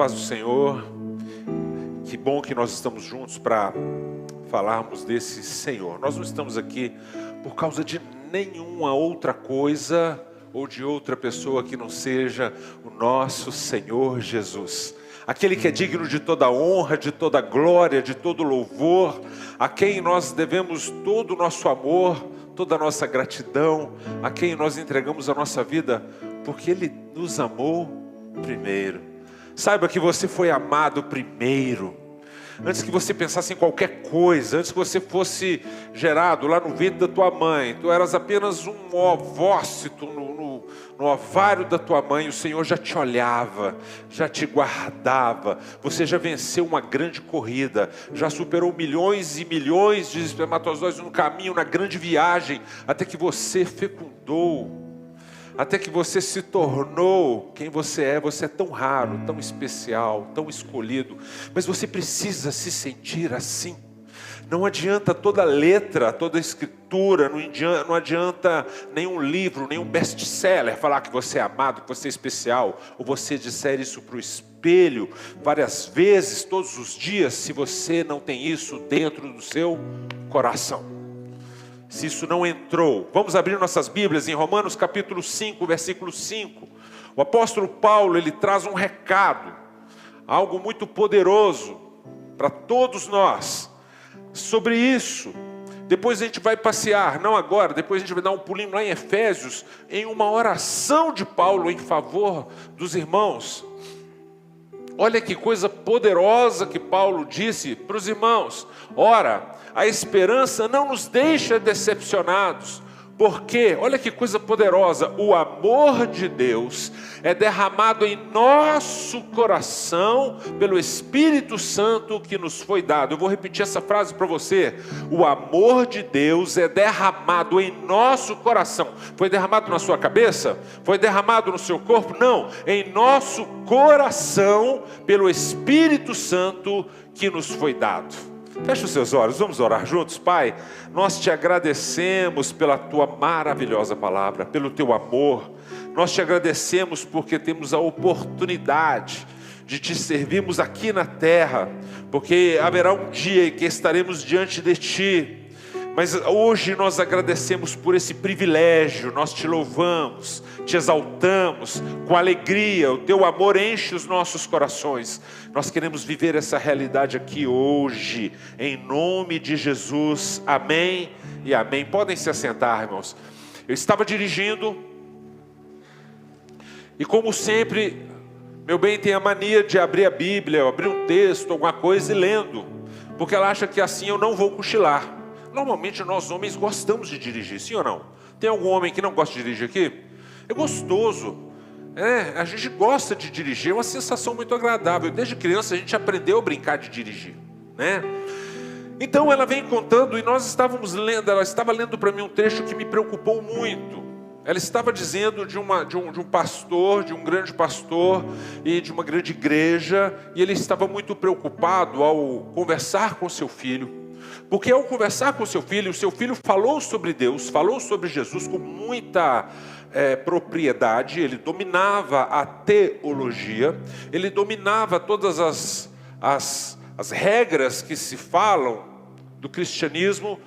paz do Senhor. Que bom que nós estamos juntos para falarmos desse Senhor. Nós não estamos aqui por causa de nenhuma outra coisa ou de outra pessoa que não seja o nosso Senhor Jesus. Aquele que é digno de toda honra, de toda glória, de todo louvor, a quem nós devemos todo o nosso amor, toda a nossa gratidão, a quem nós entregamos a nossa vida, porque Ele nos amou primeiro. Saiba que você foi amado primeiro. Antes que você pensasse em qualquer coisa, antes que você fosse gerado lá no ventre da tua mãe, tu eras apenas um ovócito no ovário da tua mãe, o Senhor já te olhava, já te guardava, você já venceu uma grande corrida, já superou milhões e milhões de espermatozoides no caminho, na grande viagem, até que você fecundou. Até que você se tornou quem você é tão raro, tão especial, tão escolhido. Mas você precisa se sentir assim. Não adianta toda letra, toda escritura, não adianta nenhum livro, nenhum best-seller falar que você é amado, que você é especial. Ou você disser isso para o espelho várias vezes, todos os dias, se você não tem isso dentro do seu coração. Se isso não entrou, vamos abrir nossas Bíblias em Romanos capítulo 5, versículo 5. O apóstolo Paulo, ele traz um recado, algo muito poderoso para todos nós, sobre isso. Depois a gente vai passear, não agora, depois a gente vai dar um pulinho lá em Efésios, em uma oração de Paulo em favor dos irmãos. Olha que coisa poderosa que Paulo disse para os irmãos. Ora, a esperança não nos deixa decepcionados, porque, olha que coisa poderosa, o amor de Deus é derramado em nosso coração pelo Espírito Santo que nos foi dado. Eu vou repetir essa frase para você. O amor de Deus é derramado em nosso coração. Foi derramado na sua cabeça? Foi derramado no seu corpo? Não, em nosso coração pelo Espírito Santo que nos foi dado. Feche os seus olhos, vamos orar juntos. Pai, nós te agradecemos pela tua maravilhosa palavra, pelo teu amor. Nós te agradecemos porque temos a oportunidade de te servirmos aqui na terra, porque haverá um dia em que estaremos diante de ti. Mas hoje nós agradecemos por esse privilégio, nós te louvamos, te exaltamos com alegria, o teu amor enche os nossos corações. Nós queremos viver essa realidade aqui hoje, em nome de Jesus, amém e amém. Podem se assentar, irmãos. Eu estava dirigindo e, como sempre, meu bem tem a mania de abrir a Bíblia, abrir um texto, alguma coisa e lendo, porque ela acha que assim eu não vou cochilar. Normalmente nós homens gostamos de dirigir, sim ou não? Tem algum homem que não gosta de dirigir aqui? É gostoso, a gente gosta de dirigir, é uma sensação muito agradável. Desde criança a gente aprendeu a brincar de dirigir, né? Então ela vem contando e nós estávamos lendo, ela estava lendo para mim um trecho que me preocupou muito. Ela estava dizendo de um pastor, de um grande pastor e de uma grande igreja, e ele estava muito preocupado ao conversar com seu filho. Porque ao conversar com o seu filho falou sobre Deus, falou sobre Jesus com muita propriedade. Ele dominava a teologia, ele dominava todas as regras que se falam do cristianismo,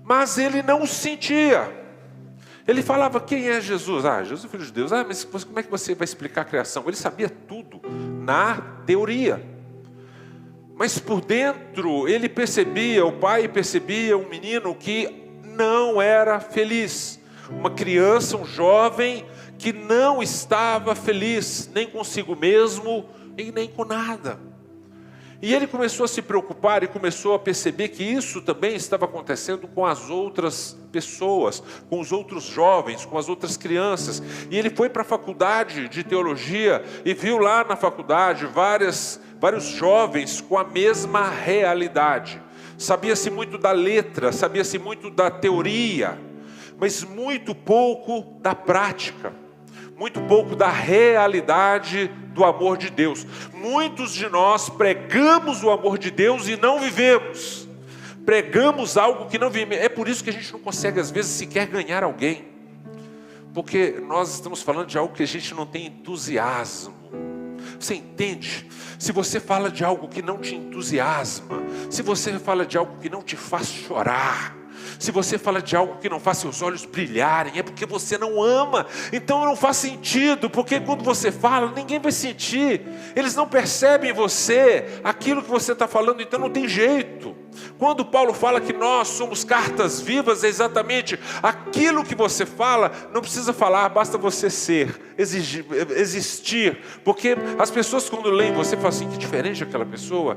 mas ele não sentia. Ele falava, quem é Jesus? Jesus é o Filho de Deus. Mas como é que você vai explicar a criação? Ele sabia tudo na teoria. Mas por dentro ele percebia, o pai percebia um menino que não era feliz. Uma criança, um jovem que não estava feliz, nem consigo mesmo e nem com nada. E ele começou a se preocupar e começou a perceber que isso também estava acontecendo com as outras pessoas, com os outros jovens, com as outras crianças. E ele foi para a faculdade de teologia e viu lá na faculdade vários jovens com a mesma realidade. Sabia-se muito da letra, sabia-se muito da teoria, mas muito pouco da prática, muito pouco da realidade do amor de Deus. Muitos de nós pregamos o amor de Deus e não vivemos. Pregamos algo que não vivemos. É por isso que a gente não consegue às vezes sequer ganhar alguém, porque nós estamos falando de algo que a gente não tem entusiasmo. Você entende? Se você fala de algo que não te entusiasma, se você fala de algo que não te faz chorar, se você fala de algo que não faz seus olhos brilharem, é porque você não ama. Então não faz sentido, porque quando você fala, ninguém vai sentir. Eles não percebem em você aquilo que você está falando, então não tem jeito. Quando Paulo fala que nós somos cartas vivas, é exatamente aquilo que você fala. Não precisa falar, basta você ser, existir. Porque as pessoas quando leem você, falam assim, que diferente aquela pessoa.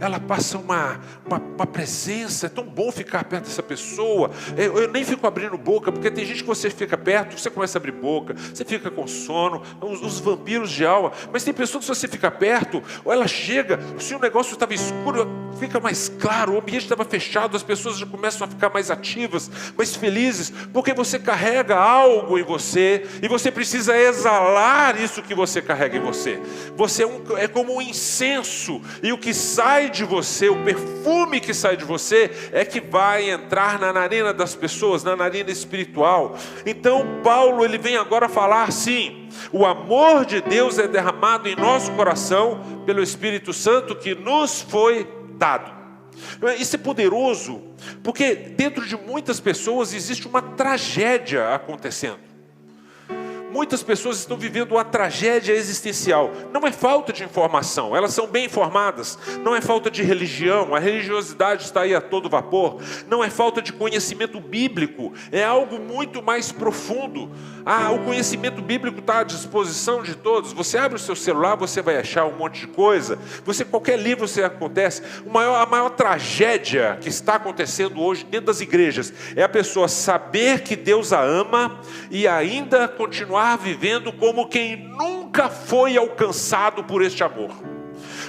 Ela passa uma presença, é tão bom ficar perto dessa pessoa. Eu nem fico abrindo boca, porque tem gente que você fica perto, você começa a abrir boca, você fica com sono, os vampiros de alma. Mas tem pessoas que você fica perto, ou ela chega, se o negócio estava escuro, fica mais claro, o ambiente estava fechado, as pessoas já começam a ficar mais ativas, mais felizes, porque você carrega algo em você, e você precisa exalar isso que você carrega em você. Você é como um incenso, e o que sai de você, o perfume que sai de você, é que vai entrar na narina das pessoas, na narina espiritual. Então Paulo, ele vem agora falar assim: o amor de Deus é derramado em nosso coração pelo Espírito Santo que nos foi dado. Isso é poderoso, porque dentro de muitas pessoas existe uma tragédia acontecendo. Muitas pessoas estão vivendo uma tragédia existencial. Não é falta de informação, elas são bem informadas. Não é falta de religião, a religiosidade está aí a todo vapor. Não é falta de conhecimento bíblico, é algo muito mais profundo. O conhecimento bíblico está à disposição de todos. Você abre o seu celular, você vai achar um monte de coisa. Qualquer livro você acontece. A maior tragédia que está acontecendo hoje dentro das igrejas é a pessoa saber que Deus a ama e ainda continuar vivendo como quem nunca foi alcançado por este amor.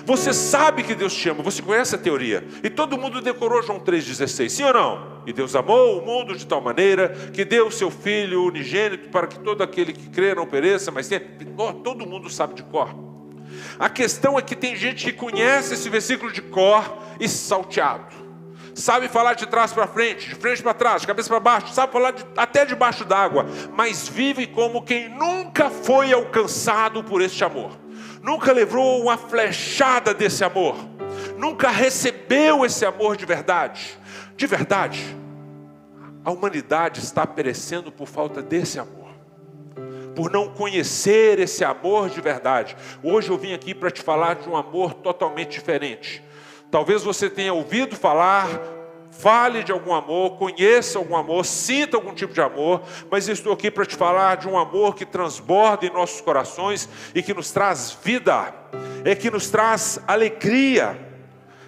Você sabe que Deus te ama, você conhece a teoria, e todo mundo decorou João 3,16, sim ou não? E Deus amou o mundo de tal maneira que deu o seu Filho unigênito para que todo aquele que crê não pereça, mas todo mundo sabe de cor. A questão é que tem gente que conhece esse versículo de cor e salteado. Sabe falar de trás para frente, de frente para trás, de cabeça para baixo, sabe falar até debaixo d'água, mas vive como quem nunca foi alcançado por este amor. Nunca levou uma flechada desse amor. Nunca recebeu esse amor de verdade. De verdade, a humanidade está perecendo por falta desse amor. Por não conhecer esse amor de verdade. Hoje eu vim aqui para te falar de um amor totalmente diferente. Talvez você tenha ouvido falar, fale de algum amor, conheça algum amor, sinta algum tipo de amor, mas eu estou aqui para te falar de um amor que transborda em nossos corações e que nos traz vida, que nos traz alegria.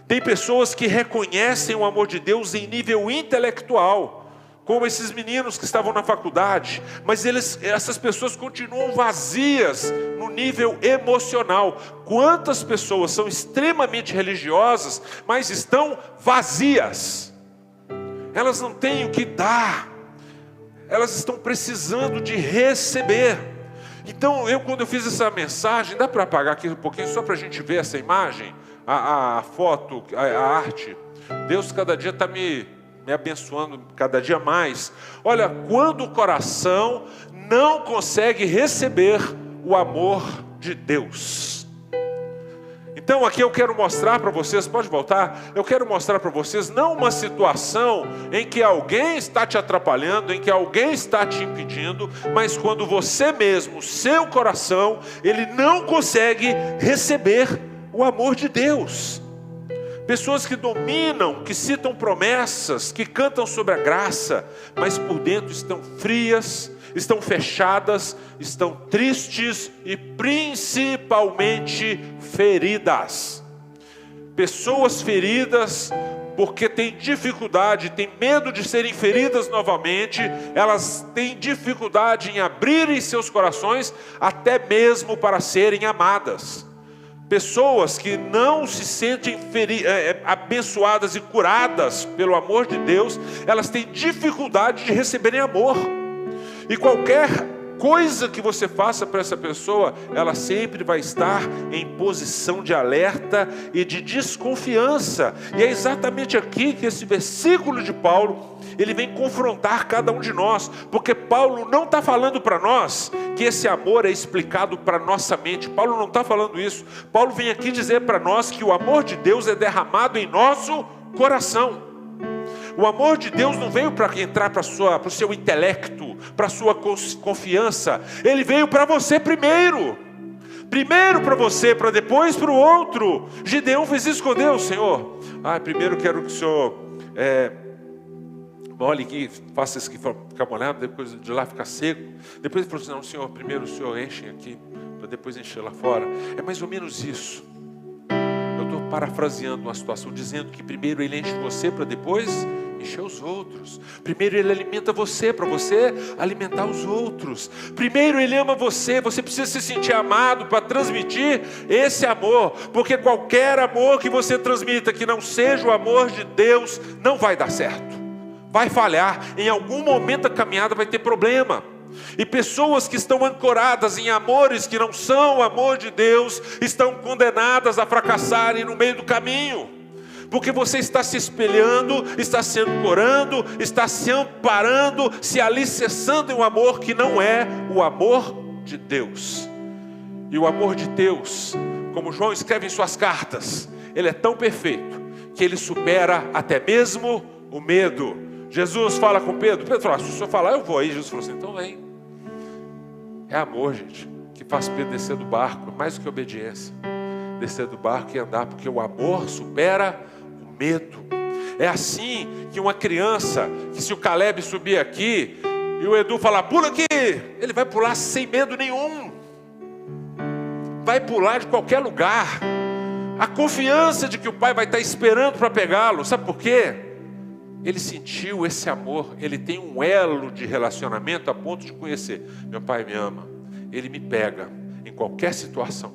Tem pessoas que reconhecem o amor de Deus em nível intelectual, como esses meninos que estavam na faculdade, mas essas pessoas continuam vazias no nível emocional. Quantas pessoas são extremamente religiosas, mas estão vazias? Elas não têm o que dar, elas estão precisando de receber. Então, quando eu fiz essa mensagem, dá para apagar aqui um pouquinho, só para a gente ver essa imagem, a foto, a arte. Deus cada dia está me abençoando cada dia mais. Olha, quando o coração não consegue receber o amor de Deus. Então aqui eu quero mostrar para vocês, pode voltar, eu quero mostrar para vocês não uma situação em que alguém está te atrapalhando, em que alguém está te impedindo, mas quando você mesmo, seu coração, ele não consegue receber o amor de Deus. Pessoas que dominam, que citam promessas, que cantam sobre a graça, mas por dentro estão frias, estão fechadas, estão tristes e principalmente feridas. Pessoas feridas porque têm dificuldade, têm medo de serem feridas novamente, elas têm dificuldade em abrirem seus corações até mesmo para serem amadas. Pessoas que não se sentem abençoadas e curadas pelo amor de Deus, elas têm dificuldade de receberem amor. E qualquer coisa que você faça para essa pessoa, ela sempre vai estar em posição de alerta e de desconfiança. E é exatamente aqui que esse versículo de Paulo, ele vem confrontar cada um de nós, porque Paulo não está falando para nós que esse amor é explicado para nossa mente. Paulo não está falando isso. Paulo vem aqui dizer para nós que o amor de Deus é derramado em nosso coração. O amor de Deus não veio para entrar para o seu intelecto, para a sua confiança. Ele veio para você primeiro. Primeiro para você, para depois para o outro. Gideão fez isso com Deus. Senhor, primeiro quero que o Senhor molhe aqui, faça isso aqui ficar molhado, depois de lá ficar seco. Depois ele falou assim, não, Senhor, primeiro o Senhor enche aqui, para depois encher lá fora. É mais ou menos isso. Eu estou parafraseando uma situação, dizendo que primeiro ele enche você, para depois encher os outros. Primeiro ele alimenta você, para você alimentar os outros. Primeiro ele ama você, você precisa se sentir amado para transmitir esse amor, porque qualquer amor que você transmita que não seja o amor de Deus, não vai dar certo, vai falhar, em algum momento da caminhada vai ter problema. E pessoas que estão ancoradas em amores que não são o amor de Deus, estão condenadas a fracassarem no meio do caminho. Porque você está se espelhando, está se ancorando, está se amparando, se alicerçando em um amor que não é o amor de Deus. E o amor de Deus, como João escreve em suas cartas, ele é tão perfeito que ele supera até mesmo o medo. Jesus fala com Pedro, Pedro fala, se o senhor falar eu vou. Aí Jesus falou assim, então vem. É amor, gente, que faz Pedro descer do barco, mais do que obediência. Descer do barco e andar, porque o amor supera medo. É assim que uma criança, que se o Caleb subir aqui e o Edu falar, pula aqui, ele vai pular sem medo nenhum, vai pular de qualquer lugar. A confiança de que o pai vai estar esperando para pegá-lo. Sabe por quê? Ele sentiu esse amor, ele tem um elo de relacionamento a ponto de conhecer, meu pai me ama, ele me pega em qualquer situação.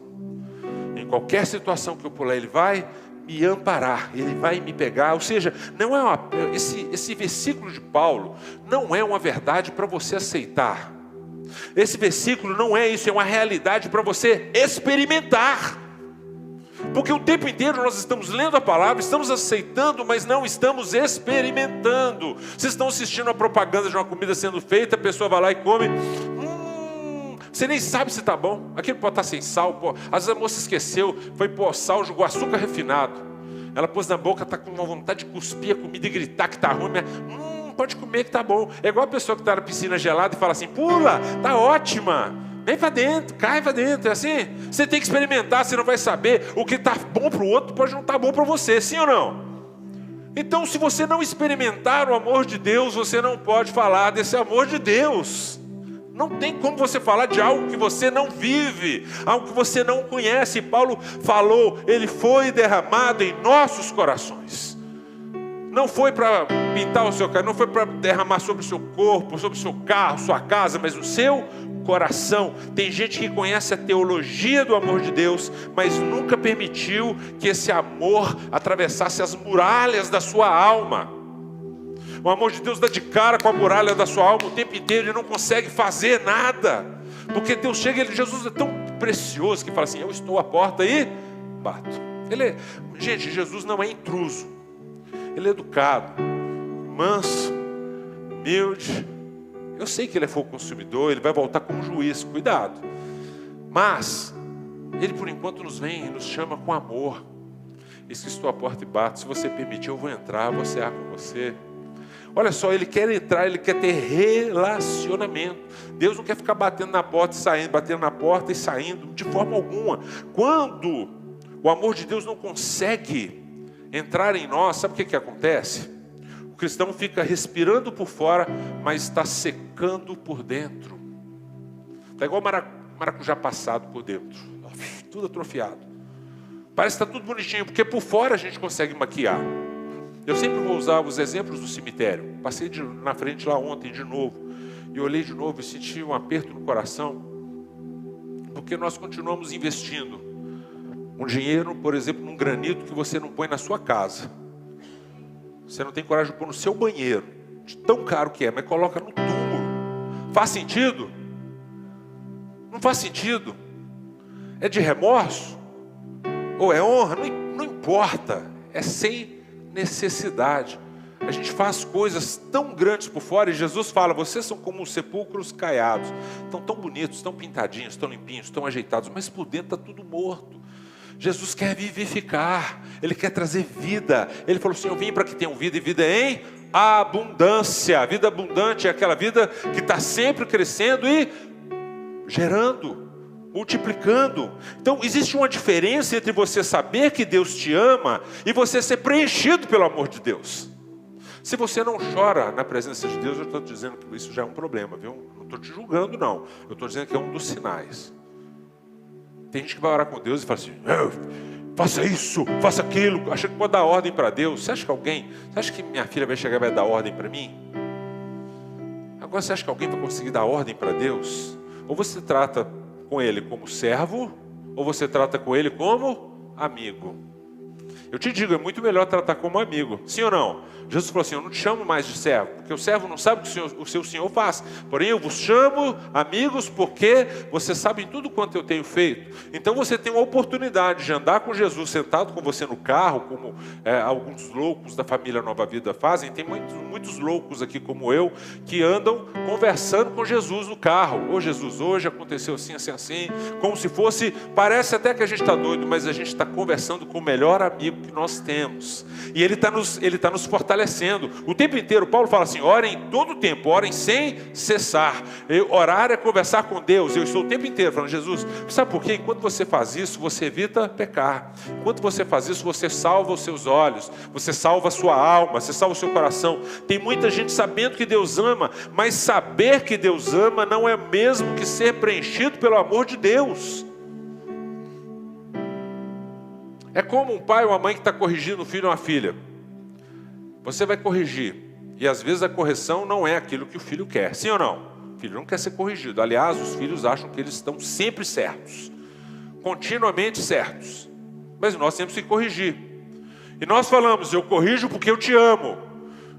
Em qualquer situação que eu pular, ele vai me amparar, ele vai me pegar. Ou seja, não é esse versículo de Paulo não é uma verdade para você aceitar. Esse versículo não é isso, é uma realidade para você experimentar. Porque o tempo inteiro nós estamos lendo a palavra, estamos aceitando, mas não estamos experimentando. Vocês estão assistindo a propaganda de uma comida sendo feita, a pessoa vai lá e come. Você nem sabe se está bom. Aquilo pode estar sem sal. Às vezes a moça esqueceu, foi pôr sal, jogou açúcar refinado. Ela pôs na boca, está com uma vontade de cuspir a comida e gritar que está ruim. Mas, pode comer que está bom. É igual a pessoa que está na piscina gelada e fala assim, pula, está ótima. Vem para dentro, cai para dentro. É assim? Você tem que experimentar, você não vai saber. O que está bom para o outro pode não estar bom para você, sim ou não? Então, se você não experimentar o amor de Deus, você não pode falar desse amor de Deus. Não tem como você falar de algo que você não vive, algo que você não conhece. E Paulo falou, ele foi derramado em nossos corações. Não foi para pintar o seu carro, não foi para derramar sobre o seu corpo, sobre o seu carro, sua casa, mas o seu coração. Tem gente que conhece a teologia do amor de Deus, mas nunca permitiu que esse amor atravessasse as muralhas da sua alma. O amor de Deus dá de cara com a muralha da sua alma o tempo inteiro, ele não consegue fazer nada. Porque Deus chega, Jesus é tão precioso que fala assim, eu estou à porta e bato. Gente, Jesus não é intruso. Ele é educado, manso, humilde. Eu sei que ele é fogo consumidor, ele vai voltar como juiz, cuidado. Mas, ele por enquanto nos vem e nos chama com amor. Diz que estou à porta e bato, se você permitir eu vou entrar, vou cear com você. Olha só, ele quer entrar, ele quer ter relacionamento. Deus não quer ficar batendo na porta e saindo, batendo na porta e saindo, de forma alguma. Quando o amor de Deus não consegue entrar em nós, sabe o que acontece? O cristão fica respirando por fora, mas está secando por dentro. Está igual maracujá passado por dentro, tudo atrofiado. Parece que está tudo bonitinho, porque por fora a gente consegue maquiar. Eu sempre vou usar os exemplos do cemitério. Passei na frente lá ontem de novo. E olhei de novo e senti um aperto no coração. Porque nós continuamos investindo um dinheiro, por exemplo, num granito que você não põe na sua casa. Você não tem coragem de pôr no seu banheiro. De tão caro que é, mas coloca no túmulo. Faz sentido? Não faz sentido. É de remorso? Ou é honra? Não importa. É sem necessidade. A gente faz coisas tão grandes por fora e Jesus fala, vocês são como os sepulcros caiados. Estão tão bonitos, tão pintadinhos, tão limpinhos, tão ajeitados, mas por dentro está tudo morto. Jesus quer vivificar, Ele quer trazer vida. Ele falou assim, eu vim para que tenham vida e vida em abundância. A vida abundante é aquela vida que está sempre crescendo e gerando, multiplicando. Então existe uma diferença entre você saber que Deus te ama e você ser preenchido pelo amor de Deus. Se você não chora na presença de Deus, eu estou dizendo que isso já é um problema, viu? Não estou te julgando, não. Eu estou dizendo que é um dos sinais. Tem gente que vai orar com Deus e fala assim, faça isso, faça aquilo, acha que pode dar ordem para Deus. Você acha que minha filha vai chegar e vai dar ordem para mim? Agora você acha que alguém vai conseguir dar ordem para Deus? Ou você trata com Ele como servo, ou você trata com Ele como amigo. Eu te digo, é muito melhor tratar como amigo. Sim ou não? Jesus falou assim, eu não te chamo mais de servo, porque o servo não sabe o que o seu Senhor faz. Porém, eu vos chamo amigos, porque vocês sabem tudo quanto eu tenho feito. Então você tem uma oportunidade de andar com Jesus, sentado com você no carro, como alguns loucos da família Nova Vida fazem. Tem muitos loucos aqui como eu, que andam conversando com Jesus no carro. Ô Jesus, hoje aconteceu assim, assim, assim. Como se fosse, parece até que a gente está doido, mas a gente está conversando com o melhor amigo que nós temos. E Ele está nos fortalecendo. O tempo inteiro, Paulo fala assim, orem todo o tempo, orem sem cessar. Orar é conversar com Deus. Eu estou o tempo inteiro falando, Jesus, sabe por quê? Enquanto você faz isso, você evita pecar. Enquanto você faz isso, você salva os seus olhos, você salva a sua alma, você salva o seu coração. Tem muita gente sabendo que Deus ama, mas saber que Deus ama não é mesmo que ser preenchido pelo amor de Deus. É como um pai ou uma mãe que está corrigindo um filho ou uma filha. Você vai corrigir, e às vezes a correção não é aquilo que o filho quer, sim ou não? O filho não quer ser corrigido. Aliás, os filhos acham que eles estão sempre certos, continuamente certos, mas nós temos que corrigir. E nós falamos, eu corrijo porque eu te amo.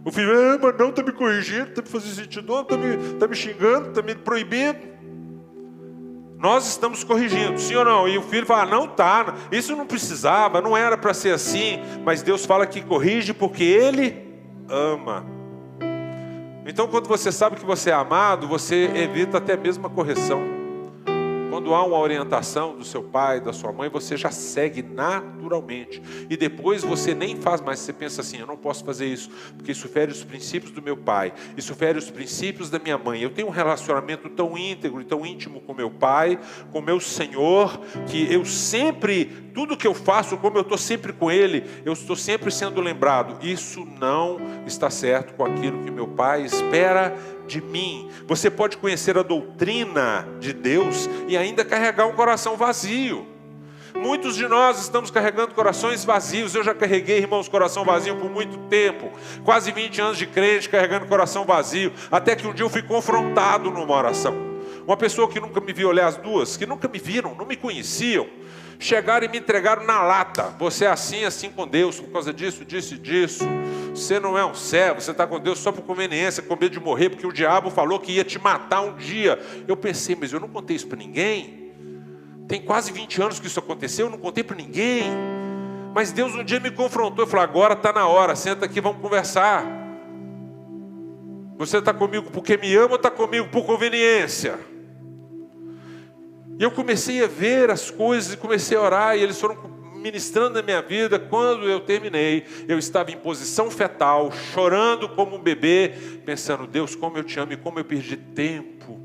O filho, mas não, está me corrigindo, está me fazendo sentido, está me xingando, está me proibindo. Nós estamos corrigindo, sim ou não? E o filho fala, não está, isso não precisava, não era para ser assim. Mas Deus fala que corrige porque Ele ama. Então quando você sabe que você é amado, você evita até mesmo a correção. Quando há uma orientação do seu pai, da sua mãe, você já segue naturalmente. E depois você nem faz mais, você pensa assim, eu não posso fazer isso, porque isso fere os princípios do meu pai, isso fere os princípios da minha mãe. Eu tenho um relacionamento tão íntegro e tão íntimo com meu pai, com meu Senhor, que eu sempre, tudo que eu faço, como eu estou sempre com Ele, eu estou sempre sendo lembrado. Isso não está certo com aquilo que meu pai espera de mim. Você pode conhecer a doutrina de Deus e ainda carregar um coração vazio. Muitos de nós estamos carregando corações vazios. Eu já carreguei, irmãos, coração vazio por muito tempo. Quase 20 anos de crente carregando coração vazio. Até que um dia eu fui confrontado numa oração. Uma pessoa que nunca me viu, aliás, duas, que nunca me viram, não me conheciam, chegaram e me entregaram na lata. Você é assim, assim com Deus, por causa disso, disso e disso. Você não é um servo, você está com Deus só por conveniência, com medo de morrer, porque o diabo falou que ia te matar um dia. Eu pensei, mas eu não contei isso para ninguém. Tem quase 20 anos que isso aconteceu, eu não contei para ninguém. Mas Deus um dia me confrontou e falou, agora está na hora, senta aqui, vamos conversar. Você está comigo porque me ama ou está comigo por conveniência? E eu comecei a ver as coisas e comecei a orar, e eles foram ministrando na minha vida. Quando eu terminei, eu estava em posição fetal, chorando como um bebê, pensando, Deus, como eu te amo e como eu perdi tempo.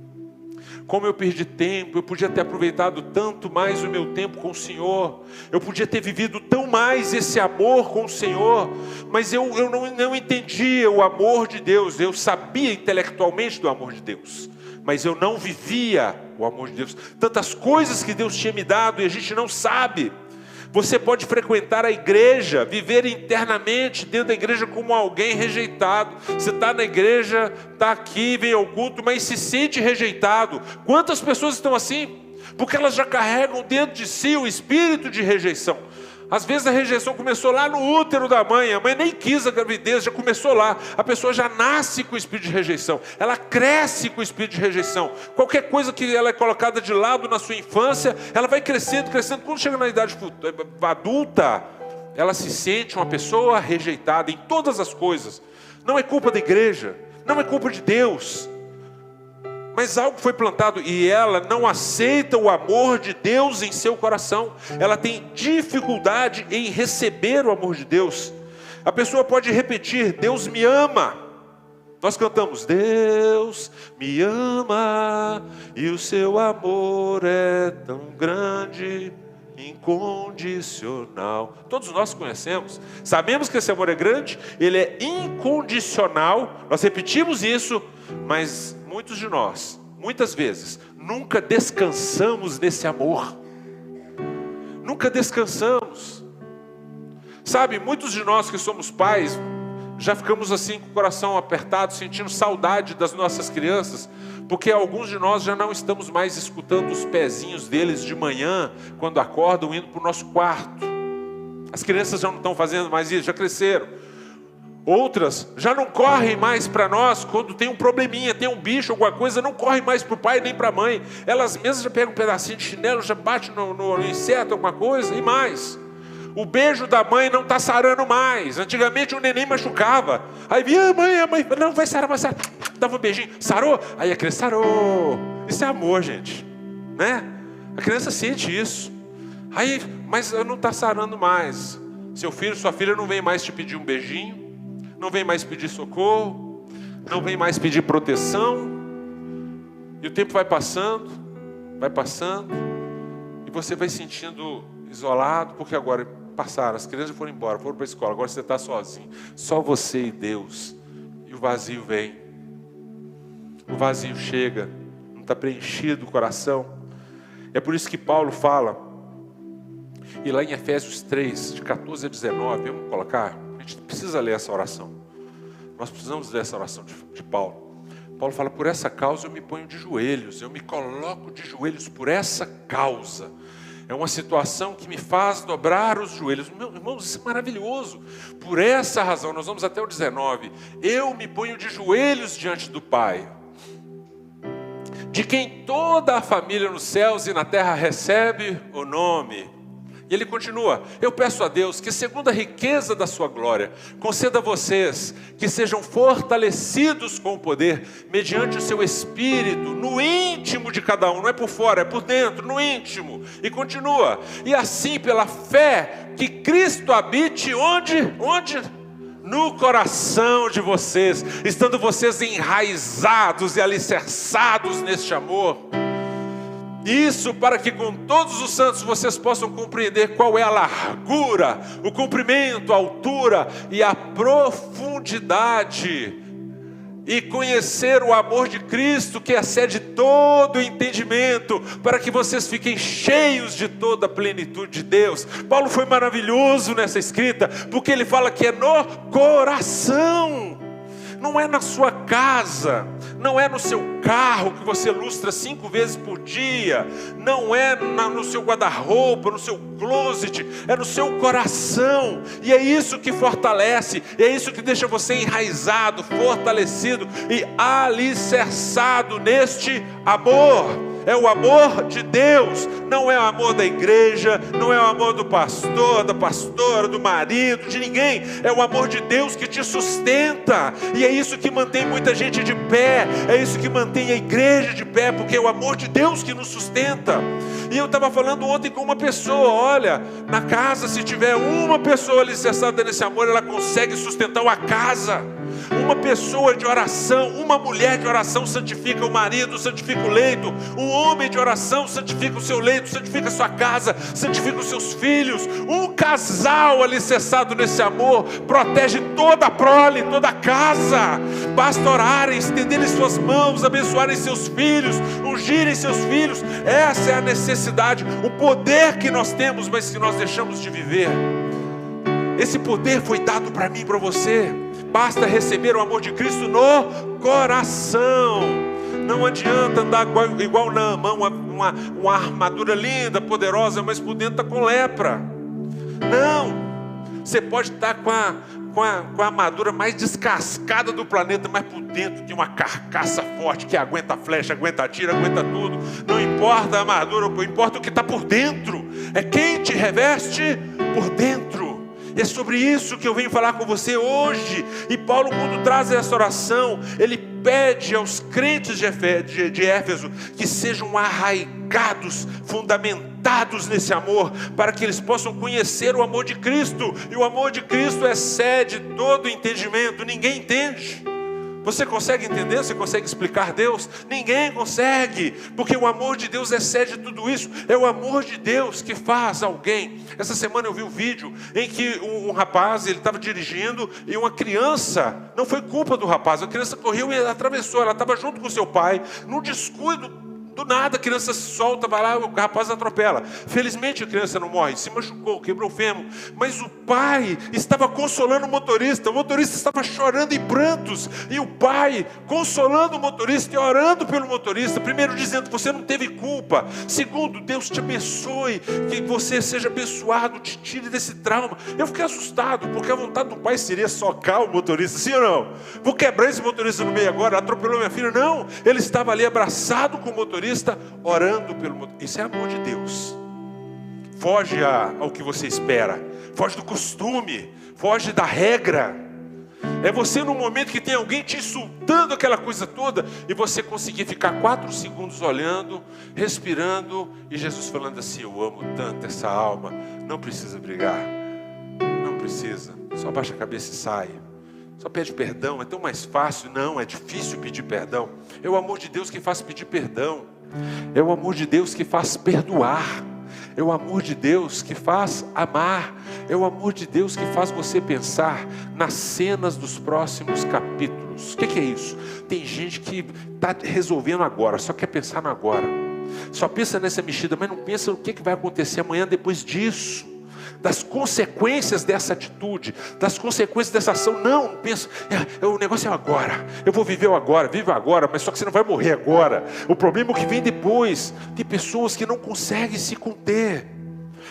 Como eu perdi tempo, eu podia ter aproveitado tanto mais o meu tempo com o Senhor. Eu podia ter vivido tão mais esse amor com o Senhor. Mas eu não entendia o amor de Deus. Eu sabia intelectualmente do amor de Deus, mas eu não vivia o amor de Deus. Tantas coisas que Deus tinha me dado e a gente não sabe. Você pode frequentar a igreja, viver internamente dentro da igreja como alguém rejeitado. Você está na igreja, está aqui, vem ao culto, mas se sente rejeitado. Quantas pessoas estão assim? Porque elas já carregam dentro de si o espírito de rejeição. Às vezes a rejeição começou lá no útero da mãe, a mãe nem quis a gravidez, já começou lá. A pessoa já nasce com o espírito de rejeição, ela cresce com o espírito de rejeição. Qualquer coisa que ela é colocada de lado na sua infância, ela vai crescendo, crescendo. Quando chega na idade adulta, ela se sente uma pessoa rejeitada em todas as coisas. Não é culpa da igreja, não é culpa de Deus. Mas algo foi plantado e ela não aceita o amor de Deus em seu coração. Ela tem dificuldade em receber o amor de Deus. A pessoa pode repetir: Deus me ama. Nós cantamos: Deus me ama e o seu amor é tão grande, incondicional. Todos nós conhecemos, sabemos que esse amor é grande, ele é incondicional. Nós repetimos isso, mas muitos de nós, muitas vezes, nunca descansamos nesse amor. Nunca descansamos. Sabe, muitos de nós que somos pais, já ficamos assim com o coração apertado, sentindo saudade das nossas crianças, porque alguns de nós já não estamos mais escutando os pezinhos deles de manhã, quando acordam, indo para o nosso quarto. As crianças já não estão fazendo mais isso, já cresceram. Outras já não correm mais para nós quando tem um probleminha, tem um bicho, alguma coisa, não correm mais para o pai nem para a mãe. Elas mesmas já pegam um pedacinho de chinelo, já batem no inseto, alguma coisa, e mais. O beijo da mãe não está sarando mais. Antigamente o neném machucava. Aí vinha a mãe, não, vai sarar. Dava um beijinho, sarou? Aí a criança sarou. Isso é amor, gente, né? A criança sente isso. Aí, mas não está sarando mais. Seu filho, sua filha não vem mais te pedir um beijinho, não vem mais pedir socorro, não vem mais pedir proteção. E o tempo vai passando, e você vai sentindo isolado, porque agora passaram, as crianças foram embora, foram para a escola, agora você está sozinho, só você e Deus, e o vazio vem, o vazio chega, não está preenchido o coração. É por isso que Paulo fala, e lá em Efésios 3, de 14 a 19, vamos colocar, a gente precisa ler essa oração, nós precisamos ler essa oração de Paulo. Paulo fala: por essa causa eu me ponho de joelhos, eu me coloco de joelhos por essa causa. É uma situação que me faz dobrar os joelhos. Meu irmãos, isso é maravilhoso. Por essa razão, nós vamos até o 19. Eu me ponho de joelhos diante do Pai, de quem toda a família nos céus e na terra recebe o nome. E ele continua: eu peço a Deus que, segundo a riqueza da sua glória, conceda a vocês que sejam fortalecidos com o poder, mediante o seu Espírito, no íntimo de cada um, não é por fora, é por dentro, no íntimo. E continua: e assim pela fé que Cristo habite onde? No coração de vocês, estando vocês enraizados e alicerçados neste amor. Isso para que com todos os santos vocês possam compreender qual é a largura, o comprimento, a altura e a profundidade, e conhecer o amor de Cristo que excede todo o entendimento, para que vocês fiquem cheios de toda a plenitude de Deus. Paulo foi maravilhoso nessa escrita, porque ele fala que é no coração. Não é na sua casa, não é no seu carro que você lustra 5 vezes por dia, não é no seu guarda-roupa, no seu closet, é no seu coração. E é isso que fortalece, é isso que deixa você enraizado, fortalecido e alicerçado neste amor. É o amor de Deus, não é o amor da igreja, não é o amor do pastor, da pastora, do marido, de ninguém. É o amor de Deus que te sustenta, e é isso que mantém muita gente de pé, é isso que mantém a igreja de pé, porque é o amor de Deus que nos sustenta. E eu estava falando ontem com uma pessoa: olha, na casa, se tiver uma pessoa alicerçada nesse amor, ela consegue sustentar uma casa. Uma pessoa de oração, uma mulher de oração santifica o marido, santifica o leito. Um homem de oração santifica o seu leito, santifica a sua casa, santifica os seus filhos. Um casal alicerçado nesse amor protege toda a prole, toda a casa. Basta orarem, estenderem suas mãos, abençoarem seus filhos, ungirem seus filhos. Essa é a necessidade, o poder que nós temos, mas que nós deixamos de viver. Esse poder foi dado para mim e para você. Basta receber o amor de Cristo no coração. Não adianta andar igual Naamã, uma armadura linda, poderosa, mas por dentro está com lepra. Não. Você pode estar com a armadura mais descascada do planeta, mas por dentro tem uma carcaça forte que aguenta flecha, aguenta tiro, aguenta tudo. Não importa a armadura, importa o que está por dentro. É quem te reveste por dentro. E é sobre isso que eu venho falar com você hoje. E Paulo, quando traz essa oração, ele pede aos crentes de Éfeso que sejam arraigados, fundamentados nesse amor, para que eles possam conhecer o amor de Cristo. E o amor de Cristo excede todo entendimento. Ninguém entende. Você consegue entender? Você consegue explicar Deus? Ninguém consegue, porque o amor de Deus excede tudo isso. É o amor de Deus que faz alguém. Essa semana eu vi um vídeo em que um rapaz, ele estava dirigindo e uma criança, não foi culpa do rapaz, a criança correu e atravessou, ela estava junto com seu pai, num descuido. Do nada a criança se solta, vai lá, o rapaz atropela. Felizmente a criança não morre, se machucou, quebrou o fêmur. Mas o pai estava consolando o motorista estava chorando em prantos. E o pai consolando o motorista e orando pelo motorista. Primeiro dizendo, você não teve culpa. Segundo, Deus te abençoe, que você seja abençoado, te tire desse trauma. Eu fiquei assustado, porque a vontade do pai seria socar o motorista, sim ou não? Vou quebrar esse motorista no meio agora, atropelou minha filha. Não, ele estava ali abraçado com o motorista, orando pelo mundo. Isso é amor de Deus. Foge ao que você espera, foge do costume, foge da regra. É você no momento que tem alguém te insultando, aquela coisa toda, e você conseguir ficar 4 segundos olhando, respirando, e Jesus falando assim, eu amo tanto essa alma, não precisa brigar, não precisa, só baixa a cabeça e sai. Só pede perdão, é tão mais fácil. Não, é difícil pedir perdão. É o amor de Deus que faz pedir perdão. É o amor de Deus que faz perdoar. É o amor de Deus que faz amar. É o amor de Deus que faz você pensar nas cenas dos próximos capítulos. O que é isso? Tem gente que está resolvendo agora, só quer pensar no agora. Só pensa nessa mexida, mas não pensa no que vai acontecer amanhã depois disso. Das consequências dessa atitude, das consequências dessa ação. Não pensa, o negócio é agora, eu vou viver o agora, vive agora, mas só que você não vai morrer agora. O problema é o que vem depois. Tem pessoas que não conseguem se conter.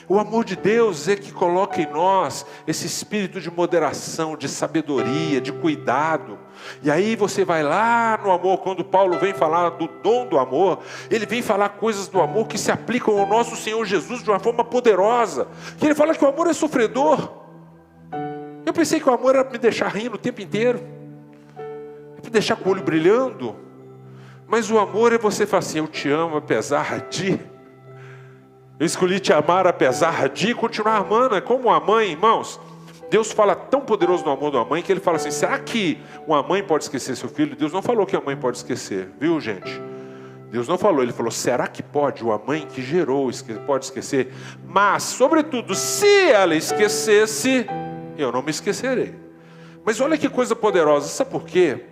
O amor de Deus é que coloca em nós esse espírito de moderação, de sabedoria, de cuidado. E aí você vai lá no amor, quando Paulo vem falar do dom do amor, ele vem falar coisas do amor que se aplicam ao nosso Senhor Jesus de uma forma poderosa. Que ele fala que o amor é sofredor. Eu pensei que o amor era me deixar rindo o tempo inteiro, me deixar com o olho brilhando. Mas o amor é você falar assim, eu te amo apesar de... Eu escolhi te amar apesar de continuar amando. É como a mãe, irmãos. Deus fala tão poderoso no amor de uma mãe que ele fala assim, será que uma mãe pode esquecer seu filho? Deus não falou que a mãe pode esquecer, viu gente? Deus não falou, ele falou, será que pode uma mãe que gerou pode esquecer? Mas, sobretudo, se ela esquecesse, eu não me esquecerei. Mas olha que coisa poderosa, sabe por quê?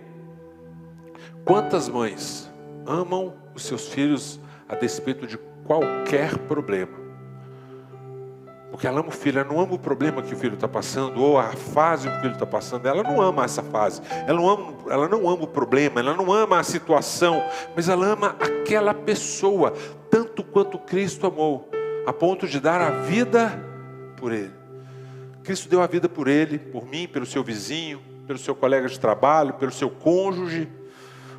Quantas mães amam os seus filhos a despeito de qualquer problema? Porque ela ama o filho, ela não ama o problema que o filho está passando, ou a fase que o filho está passando. Ela não ama essa fase, ela não ama o problema, ela não ama a situação, mas ela ama aquela pessoa, tanto quanto Cristo amou, a ponto de dar a vida por ele. Cristo deu a vida por ele, por mim, pelo seu vizinho, pelo seu colega de trabalho, pelo seu cônjuge,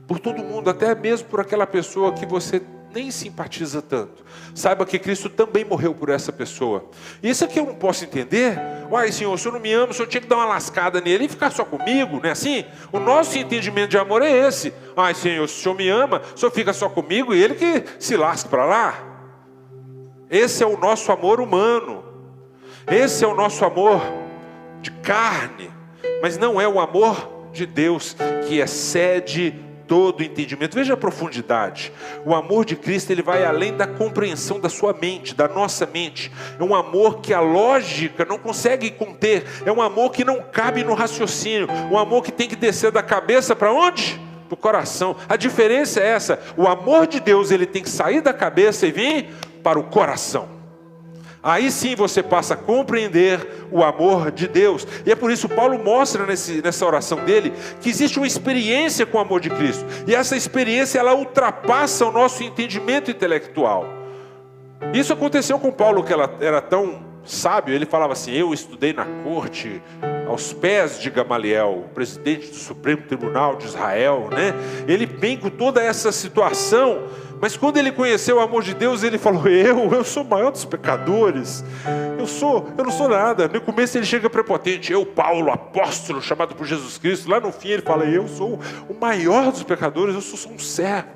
por todo mundo, até mesmo por aquela pessoa que você nem simpatiza tanto. Saiba que Cristo também morreu por essa pessoa. E isso aqui eu não posso entender. Uai, Senhor, o Senhor não me ama, o Senhor tinha que dar uma lascada nele e ficar só comigo, não é assim? O nosso entendimento de amor é esse. Ai, Senhor, se o Senhor me ama, o Senhor fica só comigo e ele que se lasque para lá. Esse é o nosso amor humano. Esse é o nosso amor de carne. Mas não é o amor de Deus que excede todo entendimento. Veja a profundidade. O amor de Cristo, ele vai além da compreensão da sua mente, da nossa mente. É um amor que a lógica não consegue conter. É um amor que não cabe no raciocínio. Um amor que tem que descer da cabeça para onde? Para o coração. A diferença é essa. O amor de Deus, ele tem que sair da cabeça e vir para o coração. Aí sim você passa a compreender o amor de Deus. E é por isso Paulo mostra nessa oração dele que existe uma experiência com o amor de Cristo. E essa experiência, ela ultrapassa o nosso entendimento intelectual. Isso aconteceu com Paulo, que ela era tão sábio, ele falava assim: eu estudei na corte, aos pés de Gamaliel, o presidente do Supremo Tribunal de Israel, né? Ele vem com toda essa situação, mas quando ele conheceu o amor de Deus, ele falou: eu sou o maior dos pecadores, eu não sou nada. No começo ele chega prepotente: eu, Paulo, apóstolo, chamado por Jesus Cristo. Lá no fim ele fala: eu sou o maior dos pecadores, eu sou só um servo,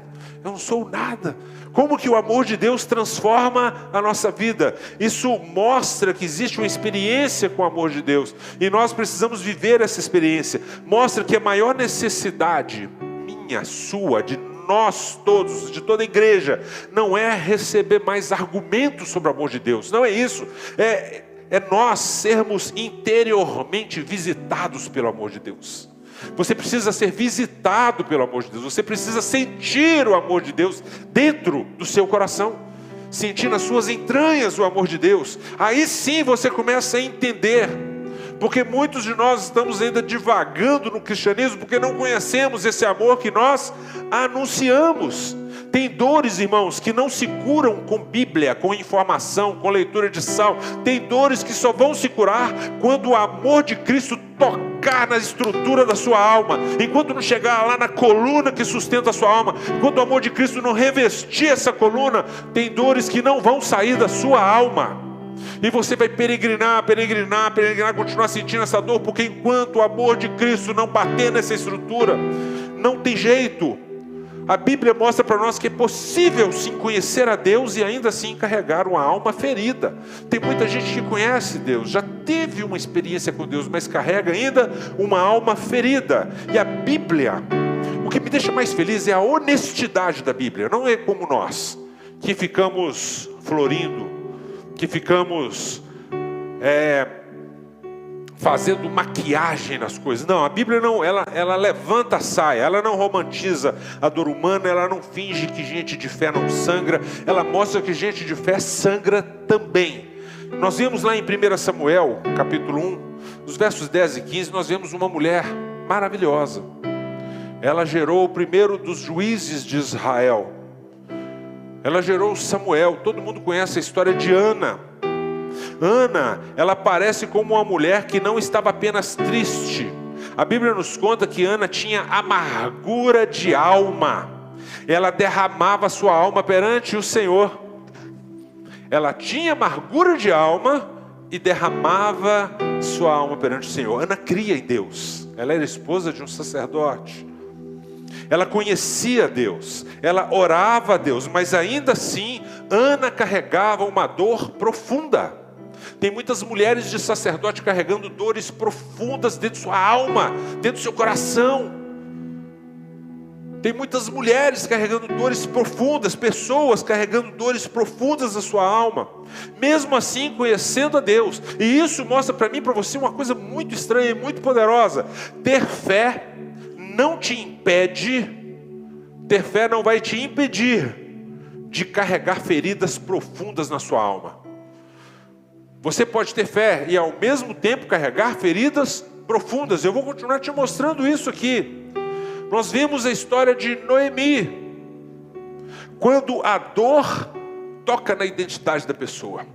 eu não sou nada. Como que o amor de Deus transforma a nossa vida? Isso mostra que existe uma experiência com o amor de Deus, e nós precisamos viver essa experiência. Mostra que a maior necessidade minha, sua, de nós todos, de toda a igreja, não é receber mais argumentos sobre o amor de Deus. Não é isso. É nós sermos interiormente visitados pelo amor de Deus. Você precisa ser visitado pelo amor de Deus. Você precisa sentir o amor de Deus dentro do seu coração, sentir nas suas entranhas o amor de Deus. Aí sim você começa a entender, porque muitos de nós estamos ainda divagando no cristianismo, porque não conhecemos esse amor que nós anunciamos. Tem dores, irmãos, que não se curam com Bíblia, com informação, com leitura de salmo. Tem dores que só vão se curar quando o amor de Cristo tocar na estrutura da sua alma. Enquanto não chegar lá na coluna que sustenta a sua alma, enquanto o amor de Cristo não revestir essa coluna, tem dores que não vão sair da sua alma. E você vai peregrinar, continuar sentindo essa dor, porque enquanto o amor de Cristo não bater nessa estrutura, não tem jeito. A Bíblia mostra para nós que é possível sim conhecer a Deus e ainda assim carregar uma alma ferida. Tem muita gente que conhece Deus, já teve uma experiência com Deus, mas carrega ainda uma alma ferida. E a Bíblia, o que me deixa mais feliz é a honestidade da Bíblia. Não é como nós, que ficamos florindo, que ficamos fazendo maquiagem nas coisas. Não, a Bíblia não, ela levanta a saia, ela não romantiza a dor humana, ela não finge que gente de fé não sangra, ela mostra que gente de fé sangra também. Nós vemos lá em 1 Samuel, capítulo 1, nos versos 10 e 15, nós vemos uma mulher maravilhosa. Ela gerou o primeiro dos juízes de Israel. Ela gerou Samuel. Todo mundo conhece a história de Ana. Ana, ela aparece como uma mulher que não estava apenas triste. A Bíblia nos conta que Ana tinha amargura de alma. Ela derramava sua alma perante o Senhor. Ela tinha amargura de alma e derramava sua alma perante o Senhor. Ana cria em Deus. Ela era esposa de um sacerdote. Ela conhecia Deus, ela orava a Deus, mas ainda assim, Ana carregava uma dor profunda. Tem muitas mulheres de sacerdote carregando dores profundas dentro de sua alma, dentro do seu coração. Tem muitas mulheres carregando dores profundas, pessoas carregando dores profundas na sua alma, mesmo assim conhecendo a Deus. E isso mostra para mim e para você uma coisa muito estranha e muito poderosa. Ter fé não te impede, ter fé não vai te impedir de carregar feridas profundas na sua alma. Você pode ter fé e ao mesmo tempo carregar feridas profundas. Eu vou continuar te mostrando isso aqui. Nós vimos a história de Noemi. Quando a dor toca na identidade da pessoa.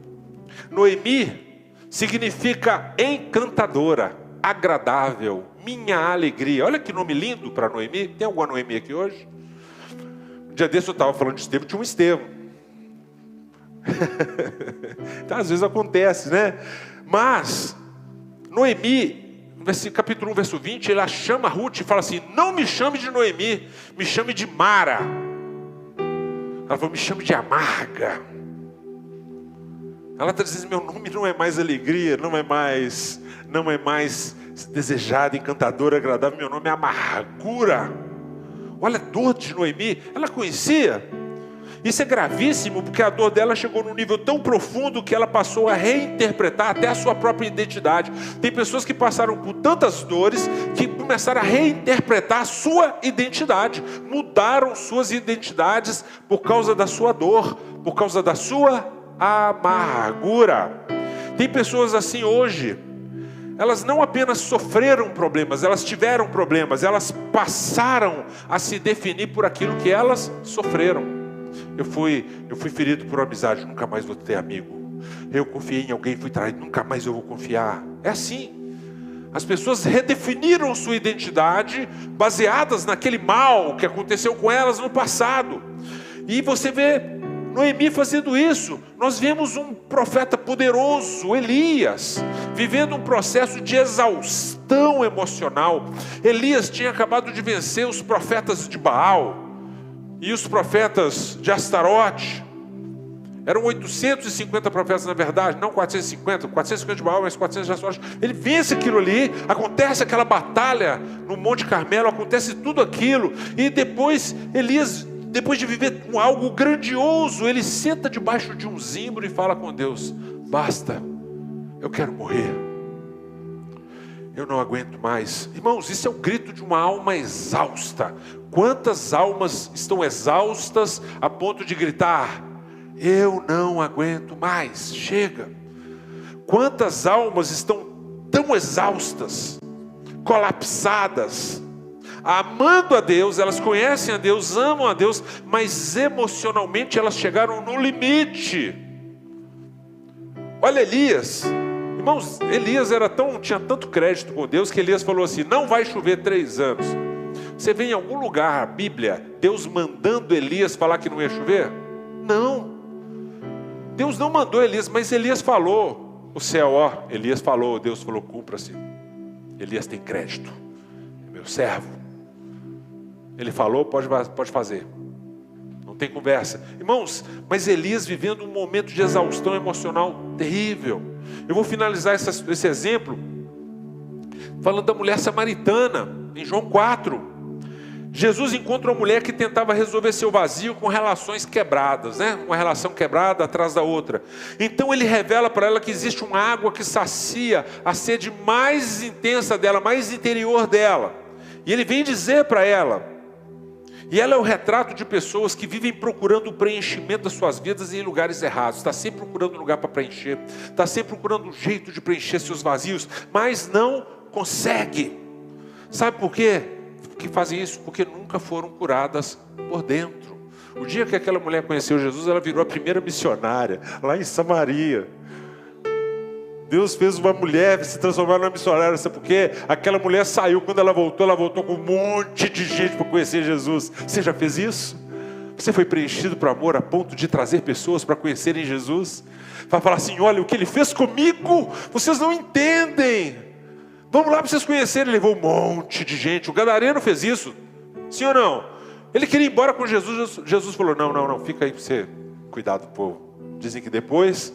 Noemi significa encantadora, agradável, minha alegria. Olha que nome lindo para Noemi. Tem alguma Noemi aqui hoje? Um dia desse eu estava falando de Estevão, tinha um Estevão. Então, às vezes acontece, né? Mas Noemi, capítulo 1, verso 20, ela chama Ruth e fala assim: não me chame de Noemi, me chame de Mara. Ela falou: me chame de amarga. Ela está dizendo: meu nome não é mais alegria, não é mais desejado, encantador, agradável. Meu nome é amargura. Olha a dor de Noemi. Ela conhecia. Isso é gravíssimo, porque a dor dela chegou num nível tão profundo que ela passou a reinterpretar até a sua própria identidade. Tem pessoas que passaram por tantas dores que começaram a reinterpretar a sua identidade. Mudaram suas identidades por causa da sua dor, por causa da sua amargura. Tem pessoas assim hoje. Elas não apenas sofreram problemas, elas tiveram problemas, elas passaram a se definir por aquilo que elas sofreram. Eu fui ferido por amizade, nunca mais vou ter amigo. Eu confiei em alguém, fui traído, nunca mais eu vou confiar. É assim. As pessoas redefiniram sua identidade baseadas naquele mal que aconteceu com elas no passado. E você vê Noemi fazendo isso. Nós vemos um profeta poderoso, Elias, vivendo um processo de exaustão emocional. Elias tinha acabado de vencer os profetas de Baal e os profetas de Astarote. Eram 850 profetas na verdade, não 450 de Baal, mas 400 de Astarote. Ele vence aquilo ali, acontece aquela batalha no Monte Carmelo, acontece tudo aquilo. E depois Elias, depois de viver algo grandioso, ele senta debaixo de um zimbro e fala com Deus: basta, eu quero morrer, eu não aguento mais. Irmãos, isso é o grito de uma alma exausta. Quantas almas estão exaustas a ponto de gritar: eu não aguento mais, chega. Quantas almas estão tão exaustas, colapsadas, amando a Deus, elas conhecem a Deus, amam a Deus, mas emocionalmente elas chegaram no limite. Olha Elias, irmãos, Elias tinha tanto crédito com Deus que Elias falou assim: não vai chover 3 anos. Você vê em algum lugar a Bíblia, Deus mandando Elias falar que não ia chover? Não. Deus não mandou Elias, mas Elias falou. O céu, Elias falou, Deus falou: cumpra-se. Elias tem crédito, é meu servo. Ele falou, pode fazer. Não tem conversa. Irmãos, mas Elias vivendo um momento de exaustão emocional terrível. Eu vou finalizar esse exemplo falando da mulher samaritana, em João 4. Jesus encontra uma mulher que tentava resolver seu vazio com relações quebradas, né? Uma relação quebrada atrás da outra. Então ele revela para ela que existe uma água que sacia a sede mais intensa dela, mais interior dela. E ele vem dizer para ela, e ela é o retrato de pessoas que vivem procurando o preenchimento das suas vidas em lugares errados. Está sempre procurando um lugar para preencher, está sempre procurando um jeito de preencher seus vazios, mas não consegue. Sabe por quê que fazem isso? Porque nunca foram curadas por dentro. O dia que aquela mulher conheceu Jesus, ela virou a primeira missionária, lá em Samaria. Deus fez uma mulher se transformar numa missionária, sabe por quê? Aquela mulher saiu, quando ela voltou com um monte de gente para conhecer Jesus. Você já fez isso? Você foi preenchido por amor a ponto de trazer pessoas para conhecerem Jesus? Para falar assim: olha, o que Ele fez comigo, vocês não entendem. Vamos lá para vocês conhecerem. Ele levou um monte de gente. O gadareno fez isso, sim ou não? Ele queria ir embora com Jesus. Jesus falou: não, fica aí para você cuidar do povo. Dizem que depois,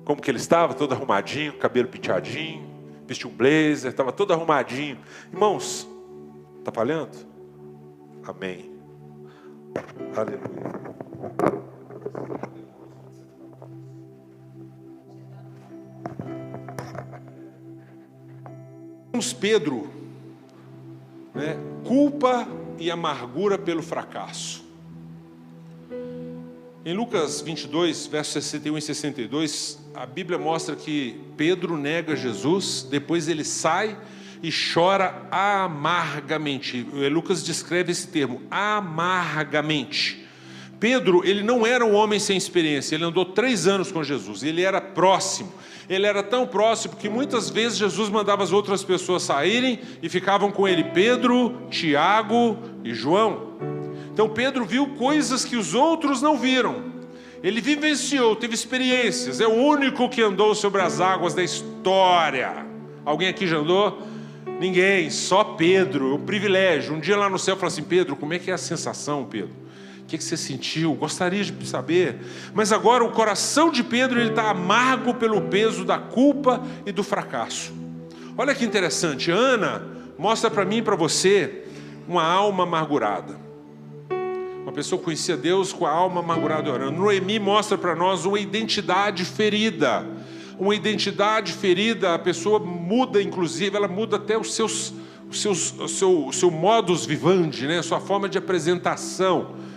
como que ele estava? Todo arrumadinho, cabelo penteadinho, vestiu um blazer, estava todo arrumadinho. Irmãos, está falhando? Amém. Aleluia. Pedro, né? Culpa e amargura pelo fracasso. Em Lucas 22, versos 61 e 62, a Bíblia mostra que Pedro nega Jesus, depois ele sai e chora amargamente. Lucas descreve esse termo, amargamente. Pedro, ele não era um homem sem experiência, ele andou 3 anos com Jesus, ele era próximo. Ele era tão próximo que muitas vezes Jesus mandava as outras pessoas saírem e ficavam com ele Pedro, Tiago e João. Então Pedro viu coisas que os outros não viram. Ele vivenciou, teve experiências. É o único que andou sobre as águas da história. Alguém aqui já andou? Ninguém, só Pedro. Um privilégio. Um dia lá no céu eu falei assim: Pedro, como é que é a sensação, Pedro? O que você sentiu? Gostaria de saber. Mas agora o coração de Pedro está amargo pelo peso da culpa e do fracasso. Olha que interessante. Ana mostra para mim e para você uma alma amargurada. Uma pessoa que conhecia Deus com a alma amargurada orando. Noemi mostra para nós uma identidade ferida. Uma identidade ferida, a pessoa muda, inclusive, ela muda até o seu modus vivendi, né? A sua forma de apresentação.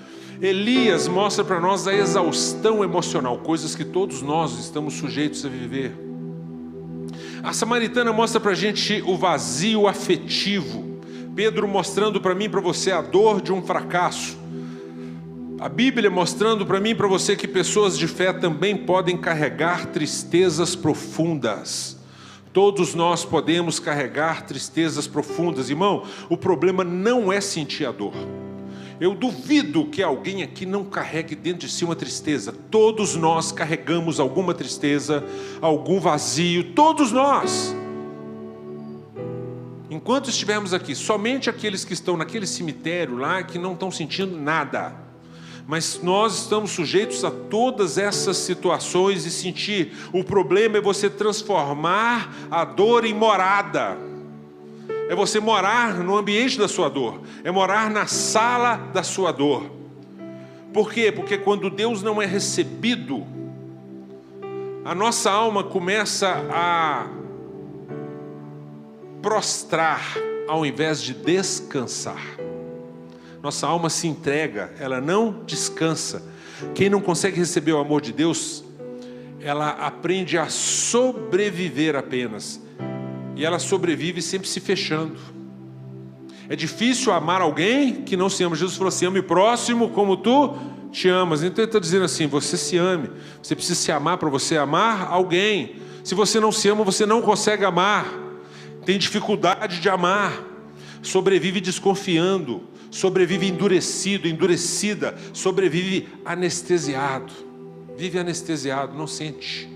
Elias mostra para nós a exaustão emocional, coisas que todos nós estamos sujeitos a viver. A samaritana mostra para a gente o vazio afetivo. Pedro mostrando para mim e para você a dor de um fracasso. A Bíblia mostrando para mim e para você que pessoas de fé também podem carregar tristezas profundas. Todos nós podemos carregar tristezas profundas. Irmão, o problema não é sentir a dor. Eu duvido que alguém aqui não carregue dentro de si uma tristeza. Todos nós carregamos alguma tristeza, algum vazio, todos nós. Enquanto estivermos aqui, somente aqueles que estão naquele cemitério lá que não estão sentindo nada. Mas nós estamos sujeitos a todas essas situações e sentir. O problema é você transformar a dor em morada. É você morar no ambiente da sua dor. É morar na sala da sua dor. Por quê? Porque quando Deus não é recebido, a nossa alma começa a prostrar ao invés de descansar. Nossa alma se entrega, ela não descansa. Quem não consegue receber o amor de Deus, ela aprende a sobreviver apenas. E ela sobrevive sempre se fechando. É difícil amar alguém que não se ama. Jesus falou assim: ame o próximo como tu te amas. Então ele está dizendo assim: você se ame. Você precisa se amar para você amar alguém. Se você não se ama, você não consegue amar. Tem dificuldade de amar. Sobrevive desconfiando. Sobrevive endurecido, endurecida. Sobrevive anestesiado. Vive anestesiado, não sente.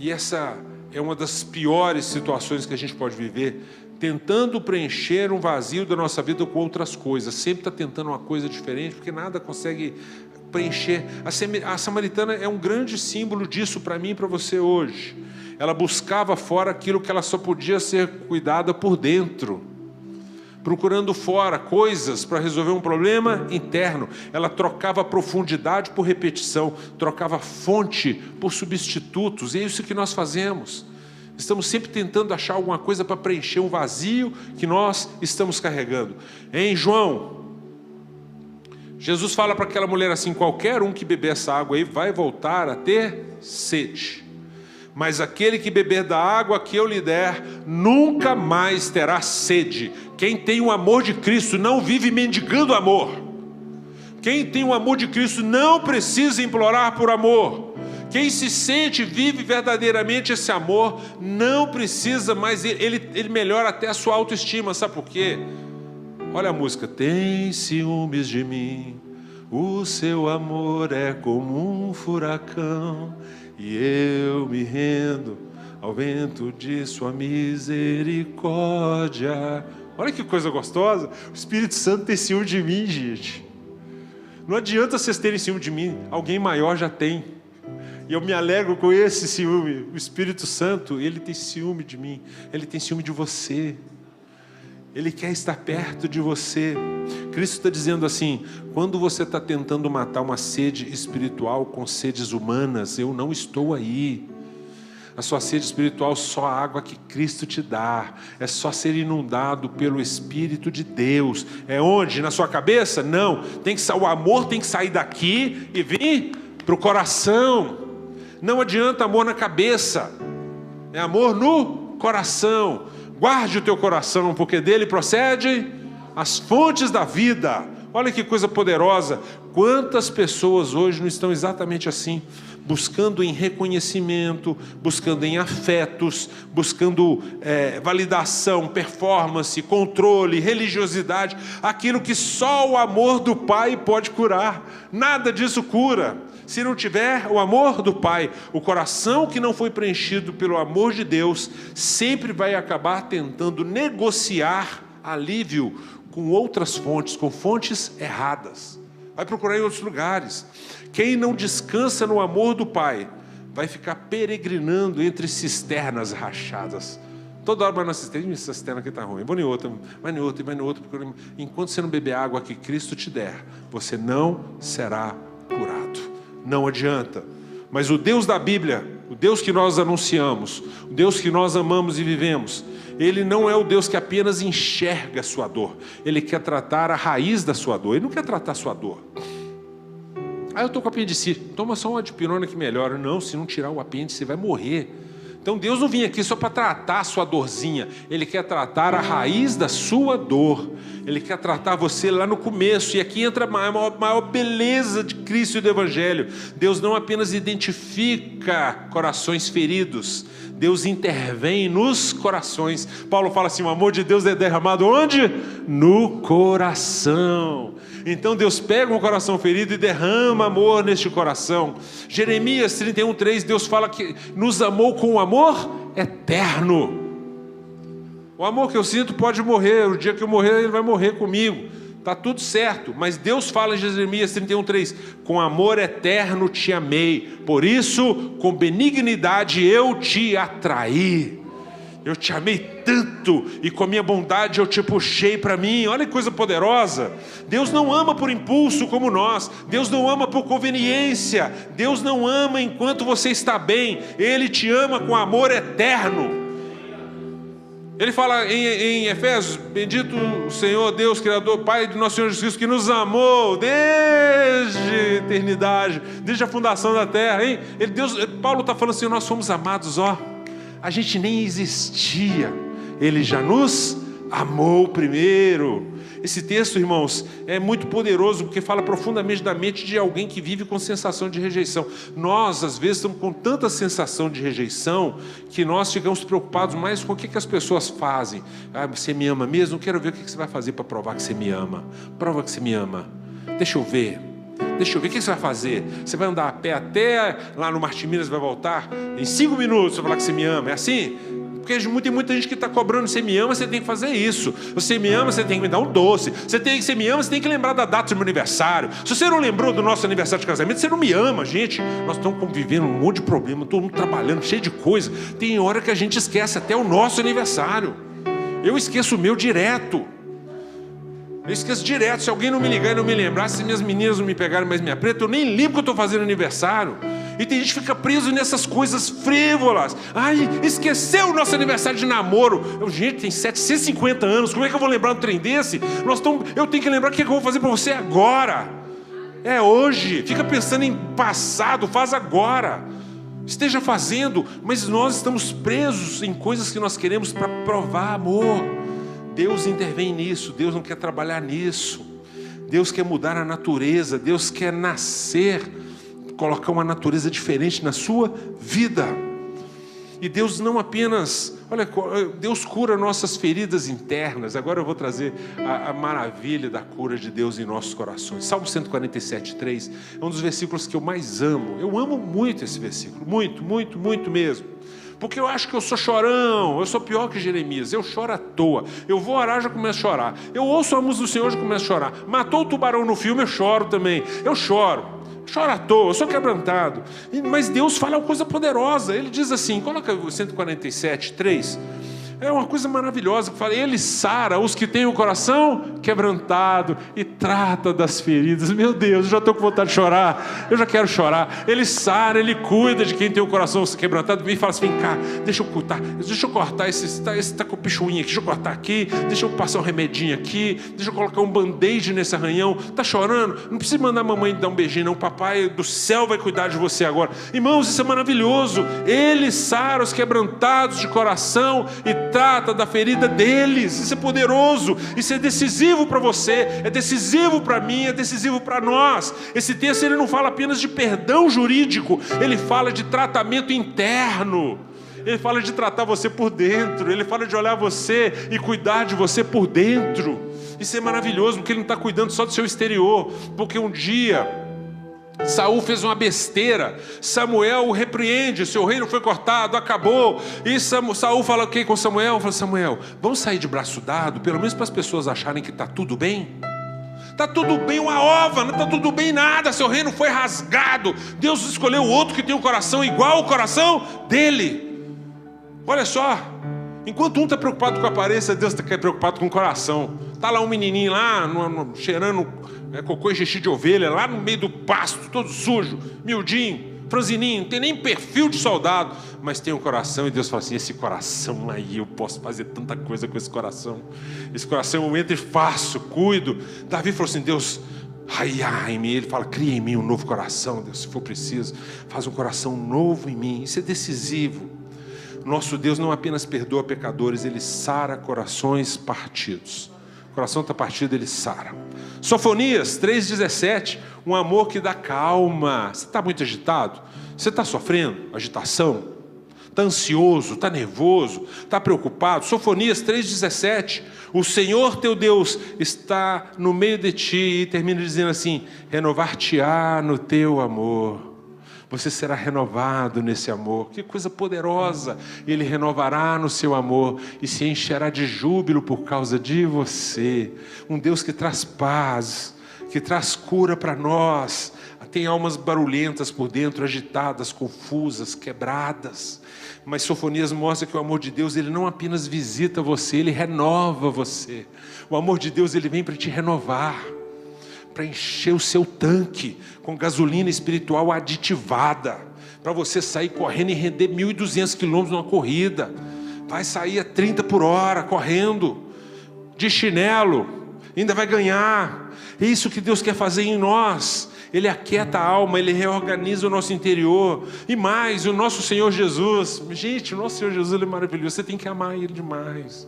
E essa é uma das piores situações que a gente pode viver, tentando preencher um vazio da nossa vida com outras coisas. Sempre está tentando uma coisa diferente, porque nada consegue preencher. A samaritana é um grande símbolo disso para mim e para você hoje. Ela buscava fora aquilo que ela só podia ser cuidada por dentro. Procurando fora coisas para resolver um problema interno. Ela trocava profundidade por repetição, trocava fonte por substitutos, e é isso que nós fazemos. Estamos sempre tentando achar alguma coisa para preencher um vazio que nós estamos carregando. Em João, Jesus fala para aquela mulher assim: qualquer um que beber essa água aí vai voltar a ter sede. Mas aquele que beber da água que eu lhe der, nunca mais terá sede. Quem tem o amor de Cristo não vive mendigando amor. Quem tem o amor de Cristo não precisa implorar por amor. Quem se sente, vive verdadeiramente esse amor, não precisa mais, ele melhora até a sua autoestima. Sabe por quê? Olha a música: tem ciúmes de mim, o seu amor é como um furacão, e eu me rendo ao vento de sua misericórdia. Olha que coisa gostosa. O Espírito Santo tem ciúme de mim, gente. Não adianta vocês terem ciúme de mim, alguém maior já tem. E eu me alegro com esse ciúme. O Espírito Santo, ele tem ciúme de mim, ele tem ciúme de você. Ele quer estar perto de você. Cristo está dizendo assim: quando você está tentando matar uma sede espiritual com sedes humanas, eu não estou aí. A sua sede espiritual, só a água que Cristo te dá. É só ser inundado pelo Espírito de Deus. É onde? Na sua cabeça? Não. O amor tem que sair daqui e vir para o coração. Não adianta amor na cabeça. É amor no coração. Guarde o teu coração, porque dele procede as fontes da vida. Olha que coisa poderosa. Quantas pessoas hoje não estão exatamente assim, buscando em reconhecimento, buscando em afetos, buscando validação, performance, controle, religiosidade, aquilo que só o amor do Pai pode curar. Nada disso cura. Se não tiver o amor do Pai, o coração que não foi preenchido pelo amor de Deus, sempre vai acabar tentando negociar alívio com outras fontes, com fontes erradas. Vai procurar em outros lugares. Quem não descansa no amor do Pai, vai ficar peregrinando entre cisternas rachadas. Toda hora vai na cisterna: essa cisterna aqui está ruim, vou em outra, vai em outra, porque enquanto você não beber a água que Cristo te der, você não será curado. Não adianta. Mas o Deus da Bíblia, o Deus que nós anunciamos, o Deus que nós amamos e vivemos, Ele não é o Deus que apenas enxerga a sua dor. Ele quer tratar a raiz da sua dor. Ele não quer tratar a sua dor. Eu estou com apendicite, toma só uma dipirona que melhora. Não, se não tirar o apêndice, você vai morrer. Então Deus não vinha aqui só para tratar a sua dorzinha. Ele quer tratar a raiz da sua dor. Ele quer tratar você lá no começo. E aqui entra a maior beleza de Cristo e do Evangelho. Deus não apenas identifica corações feridos, Deus intervém nos corações. Paulo fala assim, o amor de Deus é derramado onde? No coração. Então Deus pega um coração ferido e derrama amor neste coração. Jeremias 31:3, Deus fala que nos amou com um amor eterno. O amor que eu sinto pode morrer, o dia que eu morrer ele vai morrer comigo, está tudo certo, mas Deus fala em Jeremias 31:3, com amor eterno te amei, por isso com benignidade eu te atraí, eu te amei tanto, e com a minha bondade eu te puxei para mim. Olha que coisa poderosa. Deus não ama por impulso como nós, Deus não ama por conveniência, Deus não ama enquanto você está bem, Ele te ama com amor eterno. Ele fala em Efésios, bendito o Senhor, Deus, Criador, Pai do nosso Senhor Jesus Cristo, que nos amou desde a eternidade, desde a fundação da terra, hein? Paulo está falando assim, nós fomos amados, a gente nem existia, Ele já nos amou primeiro. Esse texto, irmãos, é muito poderoso, porque fala profundamente da mente de alguém que vive com sensação de rejeição. Nós, às vezes, estamos com tanta sensação de rejeição, que nós ficamos preocupados mais com o que as pessoas fazem. Você me ama mesmo? Quero ver o que você vai fazer para provar que você me ama. Prova que você me ama. Deixa eu ver, o que você vai fazer? Você vai andar a pé até lá no Martim Minas, vai voltar? Em 5 minutos você vai falar que você me ama, é assim? Porque tem muita gente que está cobrando, você me ama, você tem que fazer isso. Você me ama, você tem que me dar um doce. Você me ama, você tem que lembrar da data do meu aniversário. Se você não lembrou do nosso aniversário de casamento, você não me ama, gente. Nós estamos convivendo um monte de problema, todo mundo trabalhando, cheio de coisa. Tem hora que a gente esquece até o nosso aniversário. Eu esqueço o meu direto. Eu esqueço direto. Se alguém não me ligar e não me lembrar, se minhas meninas não me pegarem mais minha preta, eu nem lembro que eu estou fazendo aniversário. E tem gente que fica preso nessas coisas frívolas. Esqueceu o nosso aniversário de namoro. Gente, tem 750 anos, como é que eu vou lembrar um trem desse? Eu tenho que lembrar o que eu vou fazer para você agora. É hoje. Fica pensando em passado, faz agora. Esteja fazendo, mas nós estamos presos em coisas que nós queremos para provar amor. Deus intervém nisso, Deus não quer trabalhar nisso. Deus quer mudar a natureza, Deus quer nascer, colocar uma natureza diferente na sua vida. E Deus não apenas, Deus cura nossas feridas internas. Agora eu vou trazer a maravilha da cura de Deus em nossos corações. Salmo 147:3 é um dos versículos que eu mais amo. Eu amo muito esse versículo, muito, muito, muito mesmo. Porque eu acho que eu sou chorão, eu sou pior que Jeremias, eu choro à toa. Eu vou orar, já começo a chorar. Eu ouço a música do Senhor, já começo a chorar. Matou o tubarão no filme, eu choro também. Eu choro à toa, eu sou quebrantado. Mas Deus fala uma coisa poderosa. Ele diz assim, coloca o 147:3. É uma coisa maravilhosa que fala, Ele sara os que têm o coração quebrantado e trata das feridas. Meu Deus, eu já estou com vontade de chorar, eu já quero chorar. Ele sara, Ele cuida de quem tem o coração quebrantado. Vem e fala assim, vem cá, deixa eu cortar esse está com pichuinha aqui, deixa eu cortar aqui, deixa eu passar um remedinho aqui, deixa eu colocar um band-aid nesse arranhão. Está chorando? Não precisa mandar a mamãe dar um beijinho não, o papai do céu vai cuidar de você agora. Irmãos, isso é maravilhoso. Ele sara os quebrantados de coração e trata da ferida deles. Isso é poderoso, isso é decisivo para você, é decisivo para mim, é decisivo para nós. Esse texto ele não fala apenas de perdão jurídico, ele fala de tratamento interno. Ele fala de tratar você por dentro, ele fala de olhar você e cuidar de você por dentro. Isso é maravilhoso, porque ele não está cuidando só do seu exterior. Porque um dia Saul fez uma besteira, Samuel o repreende, seu reino foi cortado, acabou. E Saul fala o que com Samuel? Fala, Samuel, vamos sair de braço dado, pelo menos para as pessoas acharem que está tudo bem. Está tudo bem uma ova, não está tudo bem nada, seu reino foi rasgado. Deus escolheu outro que tem um coração igual ao coração dele. Olha só, enquanto um está preocupado com a aparência, Deus está preocupado com o coração. Está lá um menininho lá, cheirando cocô e xixi de ovelha, lá no meio do pasto, todo sujo, miudinho, franzininho, não tem nem perfil de soldado, mas tem um coração, e Deus fala assim, esse coração aí, eu posso fazer tanta coisa com esse coração eu entro e faço, cuido. Davi falou assim, Deus, em mim, ele fala, cria em mim um novo coração, Deus, se for preciso, faz um coração novo em mim. Isso é decisivo. Nosso Deus não apenas perdoa pecadores, Ele sara corações partidos. coração está partido, Ele sara. Sofonias 3,17, um amor que dá calma. Você está muito agitado? Você está sofrendo agitação? Está ansioso? Está nervoso? Está preocupado? Sofonias 3,17, o Senhor teu Deus está no meio de ti, e termina dizendo assim: renovar-te-á no teu amor. Você será renovado nesse amor. Que coisa poderosa! Ele renovará no seu amor e se encherá de júbilo por causa de você. Um Deus que traz paz, que traz cura para nós. Tem almas barulhentas por dentro, agitadas, confusas, quebradas. Mas Sofonias mostra que o amor de Deus, ele não apenas visita você, ele renova você. O amor de Deus, ele vem para te renovar, para encher o seu tanque com gasolina espiritual aditivada, para você sair correndo e render 1.200 quilômetros numa corrida. Vai sair a 30 por hora correndo, de chinelo, ainda vai ganhar. É isso que Deus quer fazer em nós. Ele aquieta a alma, Ele reorganiza o nosso interior. E mais, o nosso Senhor Jesus. Gente, o nosso Senhor Jesus, Ele é maravilhoso. Você tem que amar Ele demais.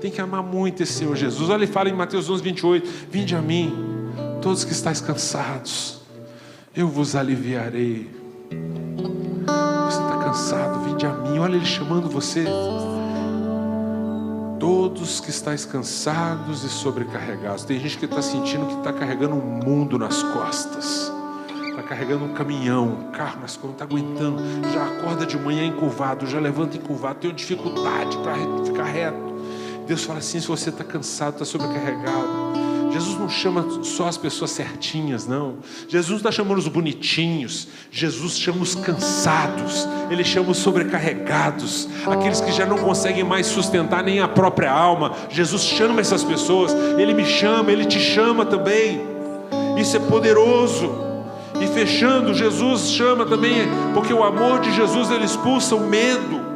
Tem que amar muito esse Senhor Jesus. Olha, Ele fala em Mateus 11:28. Vinde a mim, todos que estáis cansados, eu vos aliviarei. Você está cansado, vinde a mim. Olha Ele chamando você. Todos que estáis cansados e sobrecarregados. Tem gente que está sentindo que está carregando um mundo nas costas. Está carregando um caminhão, um carro nas costas, não está aguentando. Já acorda de manhã encurvado, já levanta encurvado, tem dificuldade para ficar reto. Deus fala assim: se você está cansado, está sobrecarregado. Jesus não chama só as pessoas certinhas, não. Jesus não está chamando os bonitinhos. Jesus chama os cansados. Ele chama os sobrecarregados, aqueles que já não conseguem mais sustentar nem a própria alma. Jesus chama essas pessoas. Ele me chama, Ele te chama também. Isso é poderoso. E fechando, Jesus chama também, porque o amor de Jesus, ele expulsa o medo.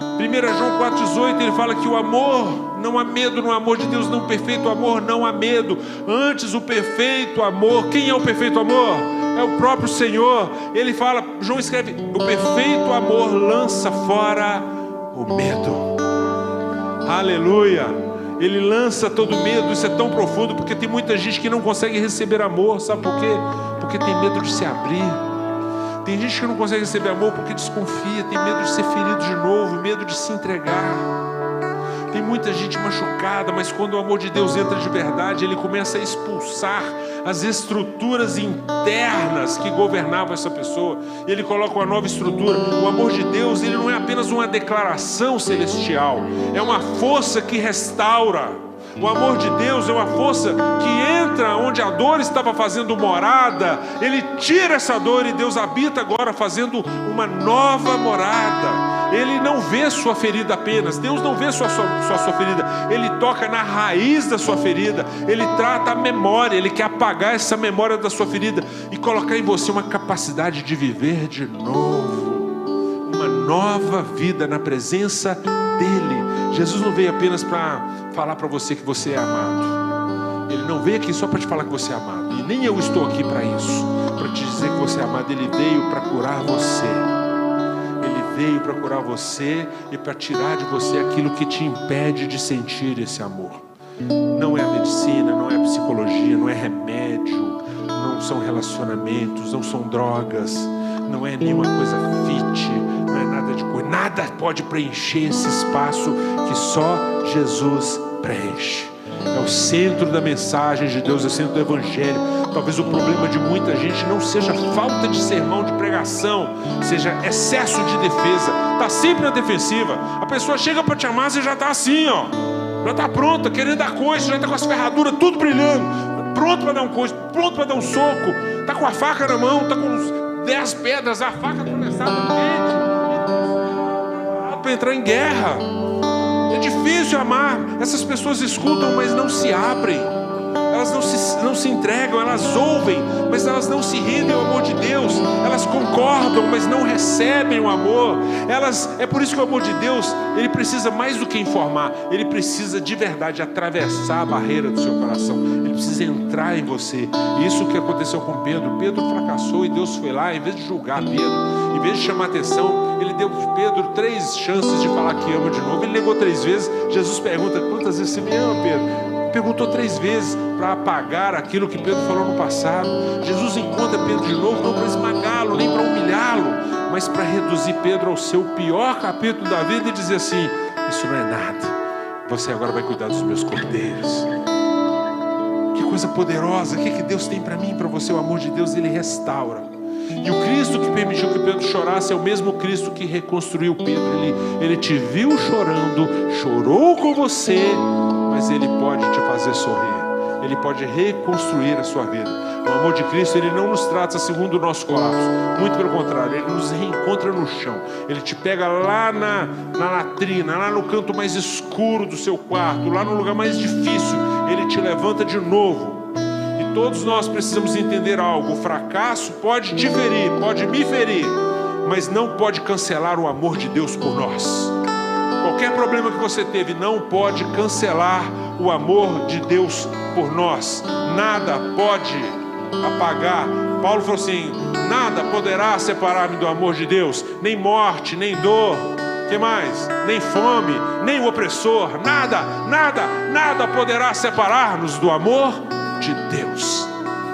1 João 4,18, ele fala que o amor, não há medo no amor de Deus, não, perfeito amor, não há medo. Antes o perfeito amor, quem é o perfeito amor? É o próprio Senhor. Ele fala, João escreve, o perfeito amor lança fora o medo. Aleluia. Ele lança todo medo. Isso é tão profundo, porque tem muita gente que não consegue receber amor. Sabe por quê? Porque tem medo de se abrir. Tem gente que não consegue receber amor porque desconfia, tem medo de ser ferido de novo, medo de se entregar. Tem muita gente machucada, mas quando o amor de Deus entra de verdade, ele começa a expulsar as estruturas internas que governavam essa pessoa. Ele coloca uma nova estrutura. O amor de Deus, ele não é apenas uma declaração celestial, é uma força que restaura. O amor de Deus é uma força que entra onde a dor estava fazendo morada. Ele tira essa dor e Deus habita agora fazendo uma nova morada. Ele não vê sua ferida apenas. Deus não vê sua ferida. Ele toca na raiz da sua ferida. Ele trata a memória. Ele quer apagar essa memória da sua ferida e colocar em você uma capacidade de viver de novo. Uma nova vida na presença dEle. Jesus não veio apenas para falar para você que você é amado. Ele não veio aqui só para te falar que você é amado. E nem eu estou aqui para isso, para te dizer que você é amado. Ele veio para curar você. Ele veio para curar você e para tirar de você aquilo que te impede de sentir esse amor. Não é a medicina, não é a psicologia, não é remédio, não são relacionamentos, não são drogas, não é nenhuma coisa fit, não é nada de coisa. Nada pode preencher esse espaço que só Jesus preenche. É o centro da mensagem de Deus, é o centro do Evangelho. Talvez o problema de muita gente não seja falta de sermão, de pregação, seja excesso de defesa. Está sempre na defensiva. A pessoa chega para te amar, você já está assim, ó. Já está pronta, querendo dar coisa, já está com as ferraduras tudo brilhando, pronto para dar um coice, pronto para dar um soco. Está com a faca na mão, está com uns 10 pedras, a faca atravessada no dente, para entrar em guerra. É difícil amar. Essas pessoas escutam, mas não se abrem. Elas não se entregam, elas ouvem, mas elas não se rendem ao amor de Deus. Elas concordam, mas não recebem o amor. É por isso que o amor de Deus, ele precisa mais do que informar. Ele precisa de verdade atravessar a barreira do seu coração. Ele precisa entrar em você. Isso que aconteceu com Pedro. Pedro fracassou e Deus foi lá, em vez de julgar Pedro, em vez de chamar atenção, ele deu para Pedro 3 chances de falar que ama de novo. Ele negou 3 vezes. Jesus pergunta: quantas vezes você me ama, Pedro? perguntou 3 vezes para apagar aquilo que Pedro falou no passado. Jesus encontra Pedro de novo, não para esmagá-lo, nem para humilhá-lo, mas para reduzir Pedro ao seu pior capítulo da vida e dizer assim: isso não é nada, você agora vai cuidar dos meus cordeiros. Que coisa poderosa. O que Deus tem para mim e para você? O amor de Deus, Ele restaura. E o Cristo que permitiu que Pedro chorasse é o mesmo Cristo que reconstruiu Pedro. Ele te viu chorando, chorou com você, mas Ele pode te fazer sorrir. Ele pode reconstruir a sua vida. O amor de Cristo, Ele não nos trata segundo o nosso colapso. Muito pelo contrário, Ele nos reencontra no chão. Ele te pega lá na latrina, lá no canto mais escuro do seu quarto, lá no lugar mais difícil. Ele te levanta de novo. E todos nós precisamos entender algo: o fracasso pode te ferir, pode me ferir, mas não pode cancelar o amor de Deus por nós. Qualquer problema que você teve não pode cancelar o amor de Deus por nós. Nada pode apagar. Paulo falou assim: nada poderá separar-me do amor de Deus, nem morte, nem dor, que mais? Nem fome, nem o opressor, nada poderá separar-nos do amor de Deus.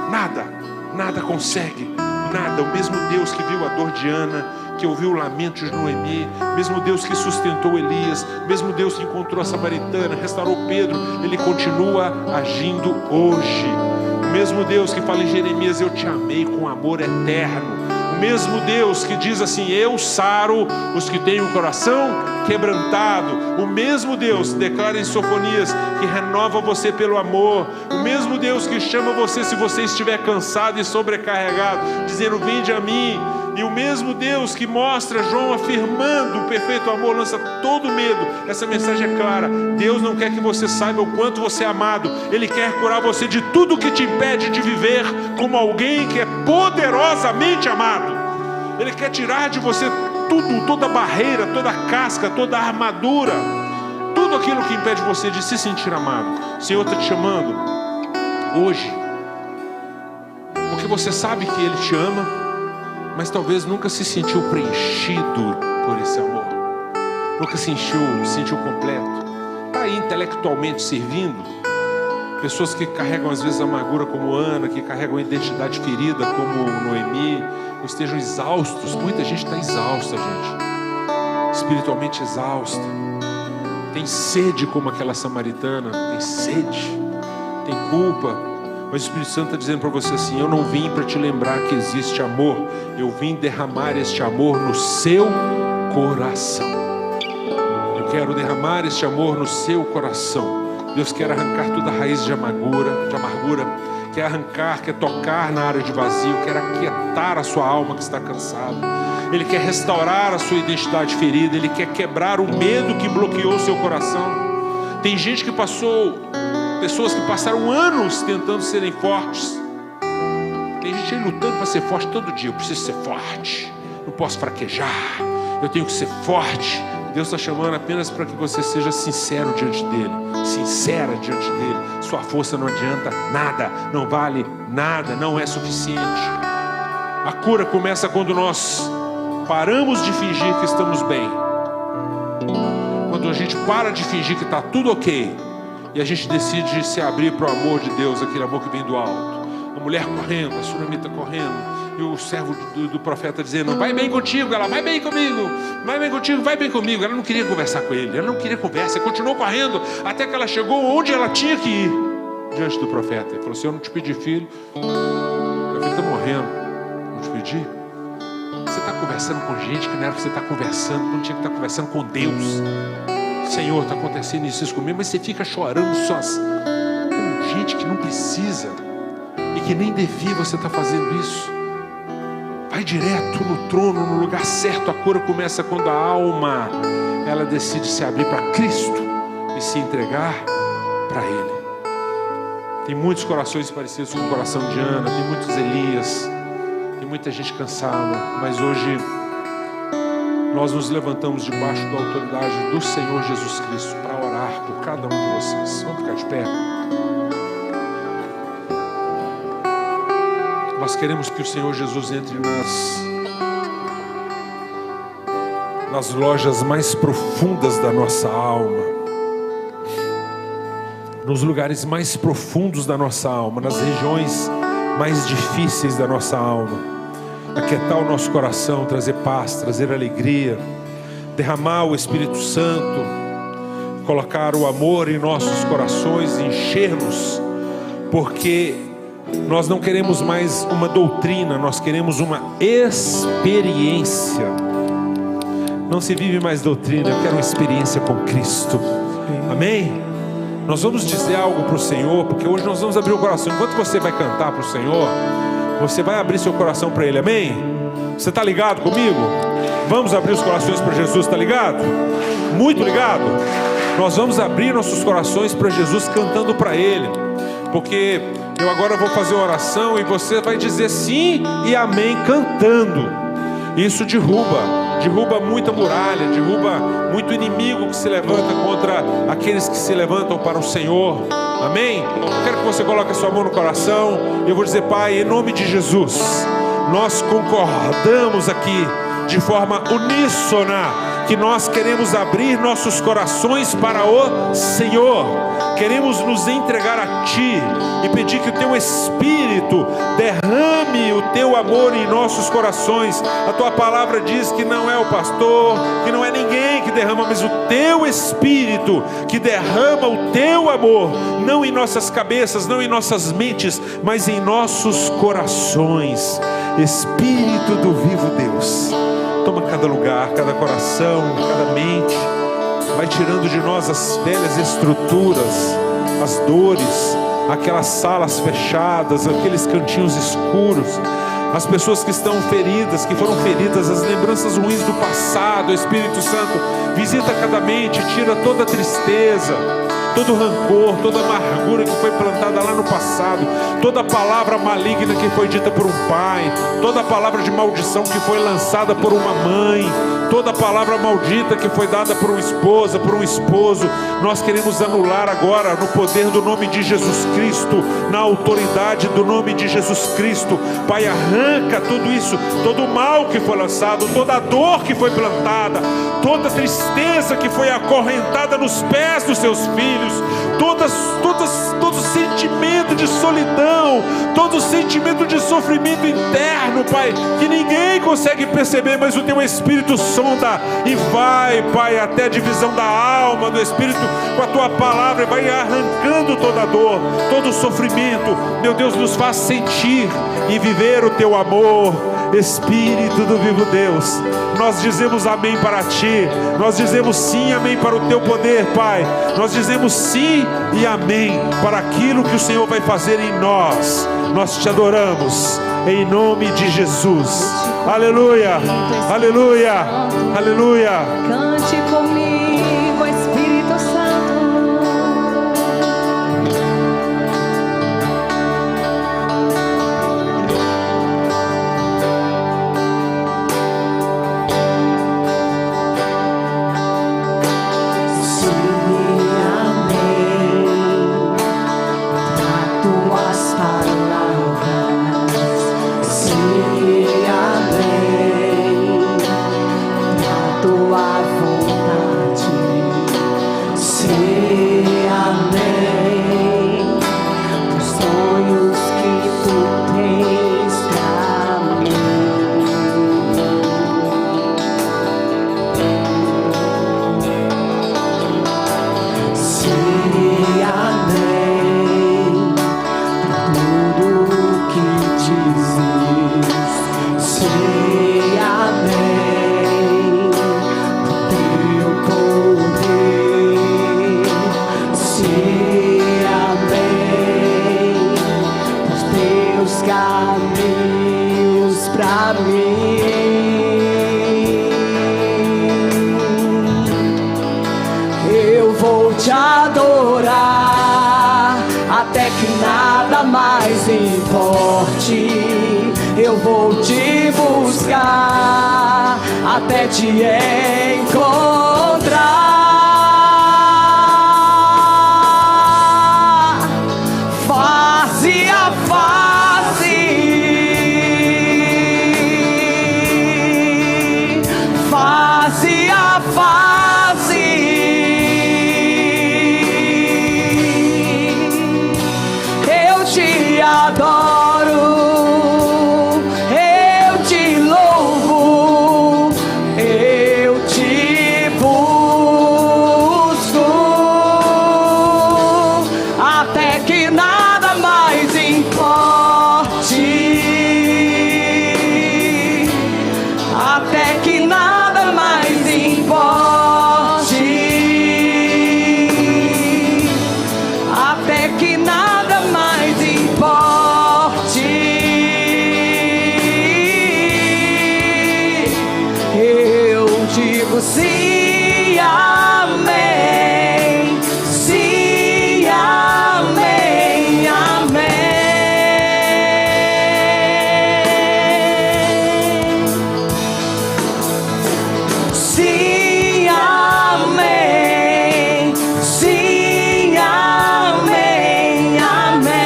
Nada consegue, nada. O mesmo Deus que viu a dor de Ana, que ouviu o lamento de Noemi, mesmo Deus que sustentou Elias, mesmo Deus que encontrou a samaritana, restaurou Pedro, Ele continua agindo hoje. O mesmo Deus que fala em Jeremias: eu te amei com amor eterno. O mesmo Deus que diz assim: eu saro os que têm o coração quebrantado. O mesmo Deus que declara em Sofonias que renova você pelo amor. O mesmo Deus que chama você se você estiver cansado e sobrecarregado, dizendo: vinde a mim. E o mesmo Deus que mostra João afirmando o perfeito amor, lança todo medo. Essa mensagem é clara: Deus não quer que você saiba o quanto você é amado. Ele quer curar você de tudo que te impede de viver como alguém que é poderosamente amado. Ele quer tirar de você tudo, toda barreira, toda casca, toda armadura, tudo aquilo que impede você de se sentir amado. O Senhor está te chamando hoje, porque você sabe que Ele te ama, mas talvez nunca se sentiu preenchido por esse amor, nunca se sentiu completo. Está aí intelectualmente servindo pessoas que carregam às vezes amargura como Ana, que carregam a identidade ferida como Noemi, ou estejam exaustos. Muita gente está exausta, gente, espiritualmente exausta, tem sede como aquela samaritana, tem sede, tem culpa. Mas o Espírito Santo está dizendo para você assim: eu não vim para te lembrar que existe amor, eu vim derramar este amor no seu coração. Eu quero derramar este amor no seu coração. Deus quer arrancar toda a raiz de amargura, quer arrancar, quer tocar na área de vazio, quer aquietar a sua alma que está cansada. Ele quer restaurar a sua identidade ferida, Ele quer quebrar o medo que bloqueou o seu coração. Tem gente que pessoas que passaram anos tentando serem fortes. Tem gente aí lutando para ser forte todo dia. Eu preciso ser forte, não posso fraquejar, eu tenho que ser forte. Deus está chamando apenas para que você seja sincero diante dEle, sincera diante dEle. Sua força não adianta nada, não vale nada, não é suficiente. A cura começa quando nós paramos de fingir que estamos bem. Quando a gente para de fingir que está tudo ok e a gente decide se abrir para o amor de Deus, aquele amor que vem do alto. A mulher correndo, a sunamita correndo, e o servo do profeta dizendo: vai bem contigo. Ela: vai bem comigo, vai bem contigo, vai bem comigo. Ela não queria conversar com ele, ela não queria conversa, continuou correndo até que ela chegou onde ela tinha que ir, diante do profeta. Ele falou assim: eu não te pedi filho, meu filho está morrendo, não te pedi. Você está conversando com gente que não era para você estar conversando, não tinha que estar conversando com Deus. Senhor, está acontecendo isso comigo, mas você fica chorando sós com gente que não precisa e que nem devia você estar fazendo isso. Vai direto no trono, no lugar certo. A cura começa quando a alma ela decide se abrir para Cristo e se entregar para Ele. Tem muitos corações parecidos com o coração de Ana, tem muitos Elias, tem muita gente cansada, mas hoje nós nos levantamos debaixo da autoridade do Senhor Jesus Cristo para orar por cada um de vocês. Vamos ficar de pé. Nós queremos que o Senhor Jesus entre nas lojas mais profundas da nossa alma. nos lugares mais profundos da nossa alma, nas regiões mais difíceis da nossa alma, aquietar o nosso coração, trazer paz, trazer alegria, derramar o Espírito Santo, colocar o amor em nossos corações, encher-nos, porque nós não queremos mais uma doutrina, nós queremos uma experiência. Não se vive mais doutrina, eu quero uma experiência com Cristo. Amém? Nós vamos dizer algo para o Senhor, porque hoje nós vamos abrir o coração. Enquanto você vai cantar para o Senhor, você vai abrir seu coração para Ele. Amém? Você está ligado comigo? Vamos abrir os corações para Jesus, está ligado? Muito ligado? Nós vamos abrir nossos corações para Jesus cantando para Ele, porque eu agora vou fazer uma oração e você vai dizer sim e amém cantando. Isso derruba muita muralha, derruba muito inimigo que se levanta contra aqueles que se levantam para o Senhor. Amém? Eu quero que você coloque a sua mão no coração e eu vou dizer: Pai, em nome de Jesus, nós concordamos aqui de forma uníssona que nós queremos abrir nossos corações para o Senhor. Queremos nos entregar a Ti e pedir que o Teu Espírito derrame o Teu amor em nossos corações. A Tua palavra diz que não é o pastor, que não é ninguém que derrama, mas o Teu Espírito que derrama o Teu amor, não em nossas cabeças, não em nossas mentes, mas em nossos corações. Espírito do vivo Deus, toma cada lugar, cada coração, cada mente. Vai tirando de nós as velhas estruturas, as dores, aquelas salas fechadas, aqueles cantinhos escuros, as pessoas que estão feridas, que foram feridas, as lembranças ruins do passado. Espírito Santo, visita cada mente, tira toda a tristeza, todo o rancor, toda a amargura que foi plantada lá no passado, toda a palavra maligna que foi dita por um pai, toda a palavra de maldição que foi lançada por uma mãe, toda a palavra maldita que foi dada por uma esposa, por um esposo, nós queremos anular agora no poder do nome de Jesus Cristo, na autoridade do nome de Jesus Cristo. Pai, arranca tudo isso, todo o mal que foi lançado, toda a dor que foi plantada, toda a tristeza que foi acorrentada nos pés dos seus filhos, todo sentimento de solidão, todo sentimento de sofrimento interno, Pai, que ninguém consegue perceber, mas o Teu Espírito sonda e vai, Pai, até a divisão da alma, do Espírito, com a Tua palavra, e vai arrancando toda a dor, todo o sofrimento. Meu Deus, nos faz sentir e viver o Teu amor. Espírito do vivo Deus, nós dizemos amém para Ti, nós dizemos sim, amém para o Teu poder, Pai. Nós dizemos sim e amém para aquilo que o Senhor vai fazer em nós. Nós Te adoramos em nome de Jesus. Aleluia, aleluia, aleluia. Cante comigo, Espírito Santo. Eu vou te buscar até te encontrar, face a face, face a face. adoro, eu te louvo, eu te busco, até que nada mais importe, até que nada mais importe, até que nada mais importe. Eu digo sim, amém, sim, amém, amém. Sim, amém, sim, amém, amém.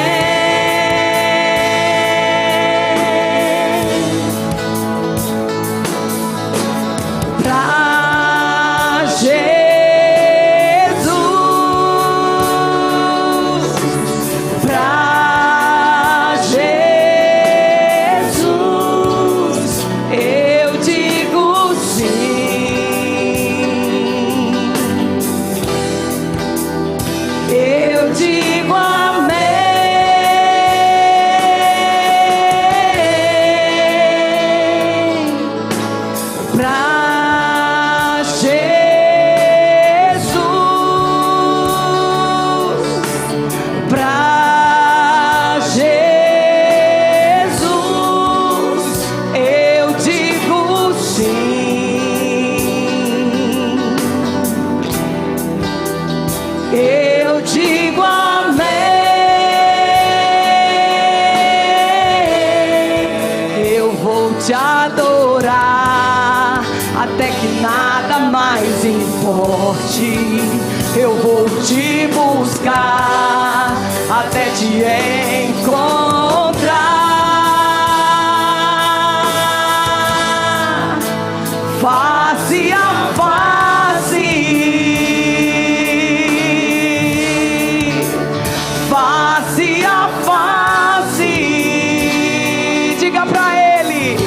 Pra Jesus, pra Jesus, eu digo sim, eu digo amém. Pra Jesus, pra Jesus, eu digo sim, eu digo amém. Eu vou te adorar até que nada mais importe. Eu vou te buscar até te encontrar, face a face, face a face. Diga pra ele: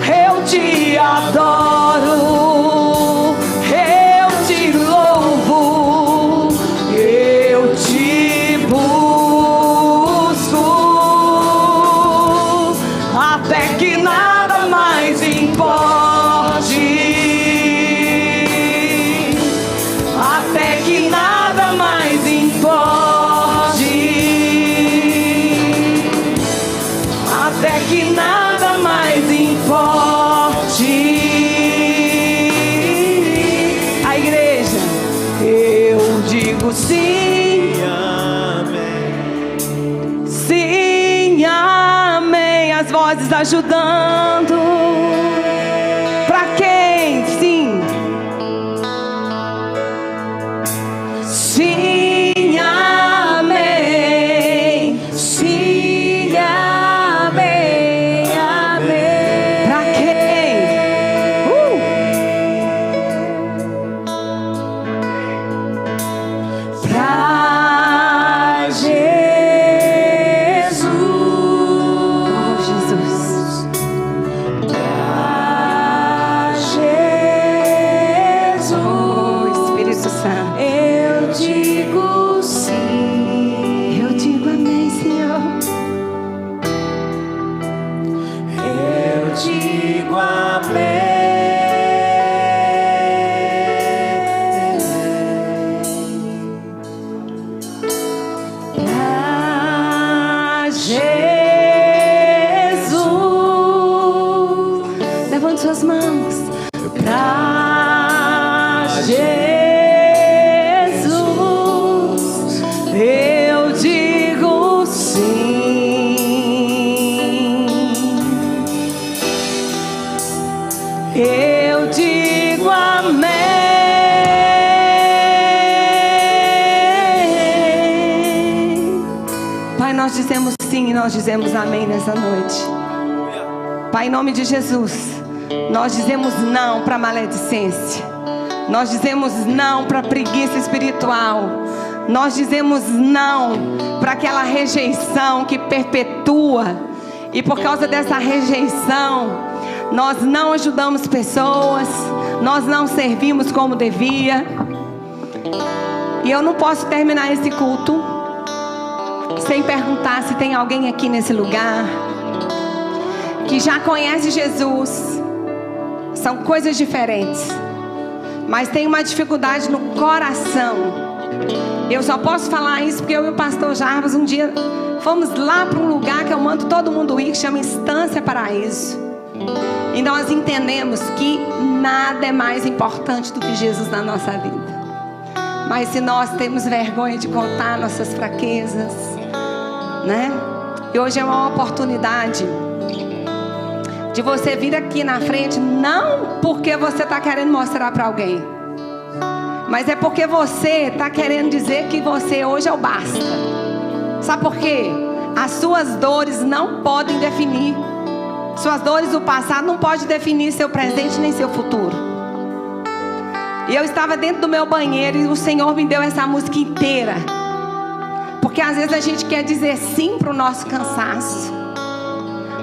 eu te adoro, eu te louvo, eu te busco, até que nada mais importe, até que nada mais importe, até que nada mais importe. A igreja, eu digo sim, sim, amém. As vozes ajudando. Pra quem? Sim. Sim, amém. Sim, amém, amém. Pra quem? Pra Jesus. Oh, Jesus. Pra Jesus. Oh, Espírito Santo. Eu digo sim, eu digo amém, Senhor. Eu digo amém. Pra Jesus, levante suas mãos. Pra Jesus, eu digo sim, eu digo amém. Pai, nós dizemos sim e nós dizemos amém nessa noite. Pai, em nome de Jesus, nós dizemos não para maledicência. Nós dizemos não para preguiça espiritual. Nós dizemos não para aquela rejeição que perpetua. E por causa dessa rejeição, nós não ajudamos pessoas, nós não servimos como devia. E eu não posso terminar esse culto sem perguntar se tem alguém aqui nesse lugar que já conhece Jesus. São coisas diferentes, mas tem uma dificuldade no coração. Eu só posso falar isso porque eu e o pastor Jarbas um dia fomos lá para um lugar que eu mando todo mundo ir, que chama Estância Paraíso. E nós entendemos que nada é mais importante do que Jesus na nossa vida. Mas se nós temos vergonha de contar nossas fraquezas, né? E hoje é uma oportunidade de você vir aqui na frente, não porque você está querendo mostrar para alguém, mas é porque você está querendo dizer que você hoje é o basta. Sabe por quê? As suas dores não podem definir. Suas dores do passado não podem definir seu presente nem seu futuro. E eu estava dentro do meu banheiro e o Senhor me deu essa música inteira. Porque às vezes a gente quer dizer sim para o nosso cansaço.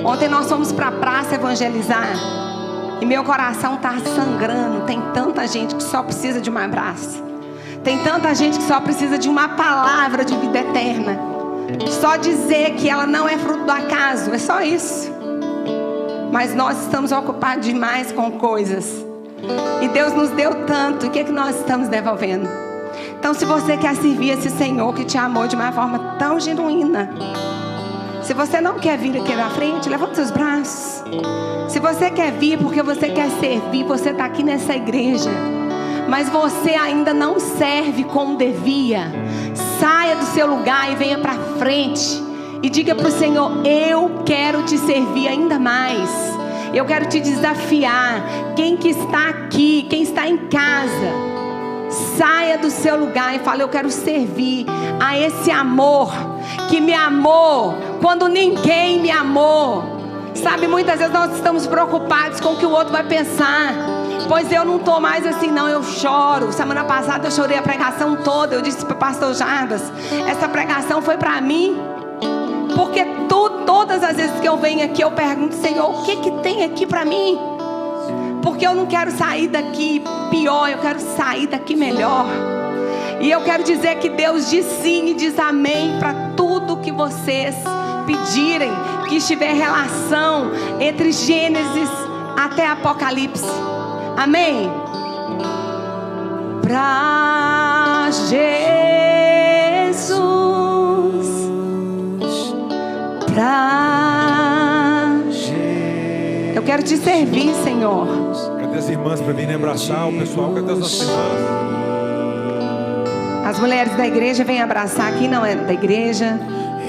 Ontem nós fomos para a praça evangelizar. E meu coração está sangrando. Tem tanta gente que só precisa de um abraço. Tem tanta gente que só precisa de uma palavra de vida eterna. Só dizer que ela não é fruto do acaso. É só isso. Mas nós estamos ocupados demais com coisas. E Deus nos deu tanto. E o que é que nós estamos devolvendo? Então, se você quer servir esse Senhor que te amou de uma forma tão genuína, se você não quer vir aqui na frente, levanta seus braços. Se você quer vir porque você quer servir, você está aqui nessa igreja, mas você ainda não serve como devia, saia do seu lugar e venha para frente e diga para o Senhor: eu quero te servir ainda mais. Eu quero te desafiar. Quem que está aqui, quem está em casa, saia do seu lugar e fale: eu quero servir a esse amor que me amou quando ninguém me amou. Sabe, muitas vezes nós estamos preocupados com o que o outro vai pensar. Pois eu não estou mais assim não, eu choro. Semana passada eu chorei a pregação toda. Eu disse para o pastor Jarbas: essa pregação foi para mim. Porque todas as vezes que eu venho aqui eu pergunto: Senhor, o que tem aqui para mim? Porque eu não quero sair daqui pior, eu quero sair daqui melhor. E eu quero dizer que Deus diz sim e diz amém para tudo que vocês pedirem, que estiver relação entre Gênesis até Apocalipse. Amém? Pra Jesus, eu quero te servir, Senhor. Cadê as irmãs para virem abraçar o pessoal? Cadê as nossas irmãs? As mulheres da igreja vêm abraçar. Aqui não é da igreja.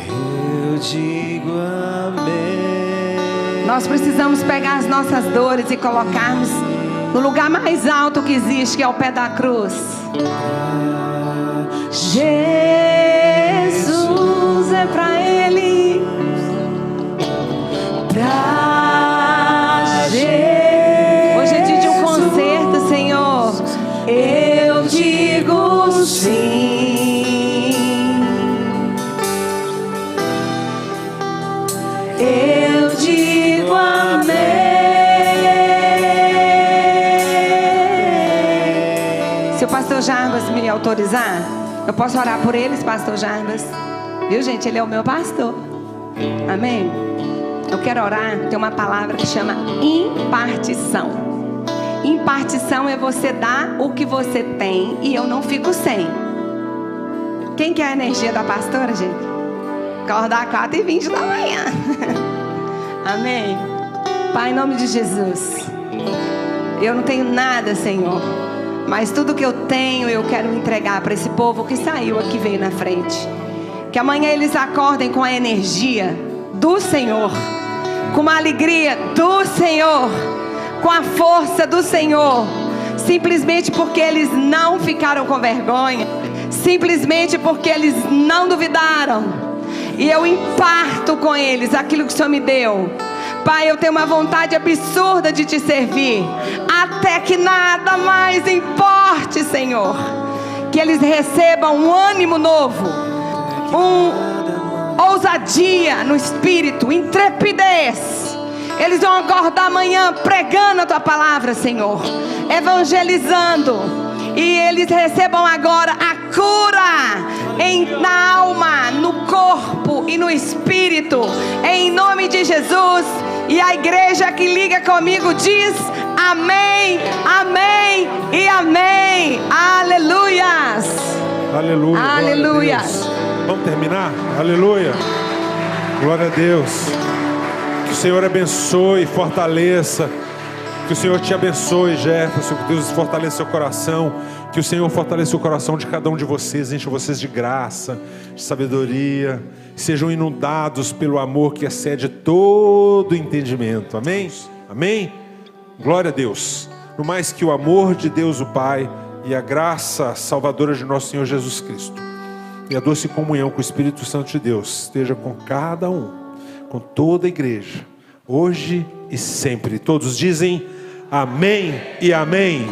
Eu digo amém. Nós precisamos pegar as nossas dores e colocarmos no lugar mais alto que existe, que é o pé da cruz. Jesus é pra Ele. Hoje é dia de um concerto, Senhor. Eu digo sim. Eu digo amém. Se o pastor Jarbas me autorizar, eu posso orar por eles, pastor Jarbas. Viu, gente? Ele é o meu pastor. Amém? Eu quero orar. Tem uma palavra que chama impartição. Impartição é você dar o que você tem e eu não fico sem. Quem quer a energia da pastora, gente? Acordar 4h20 da manhã. Amém? Pai, em nome de Jesus, eu não tenho nada, Senhor, mas tudo que eu tenho eu quero entregar para esse povo que saiu aqui, veio na frente. Que amanhã eles acordem com a energia do Senhor, com uma alegria do Senhor, com a força do Senhor, simplesmente porque eles não ficaram com vergonha, simplesmente porque eles não duvidaram. E eu imparto com eles aquilo que o Senhor me deu. Pai, eu tenho uma vontade absurda de te servir, até que nada mais importe, Senhor. que eles recebam um ânimo novo, ousadia no espírito, intrepidez. Eles vão acordar amanhã pregando a tua palavra, Senhor, evangelizando, e eles recebam agora a cura na alma, no corpo e no espírito, em nome de Jesus. E a igreja que liga comigo diz amém, amém e amém. Aleluias. Aleluia. Aleluia. Vamos terminar? Aleluia. Glória a Deus. Que o Senhor abençoe e fortaleça. Que o Senhor te abençoe, Jefferson. Que Deus fortaleça seu coração. Que o Senhor fortaleça o coração de cada um de vocês. Enche vocês de graça, de sabedoria. Sejam inundados pelo amor que excede todo entendimento. Amém? Amém? Glória a Deus. No mais, que o amor de Deus o Pai e a graça salvadora de nosso Senhor Jesus Cristo e a doce comunhão com o Espírito Santo de Deus esteja com cada um, com toda a igreja, hoje e sempre. Todos dizem amém e amém.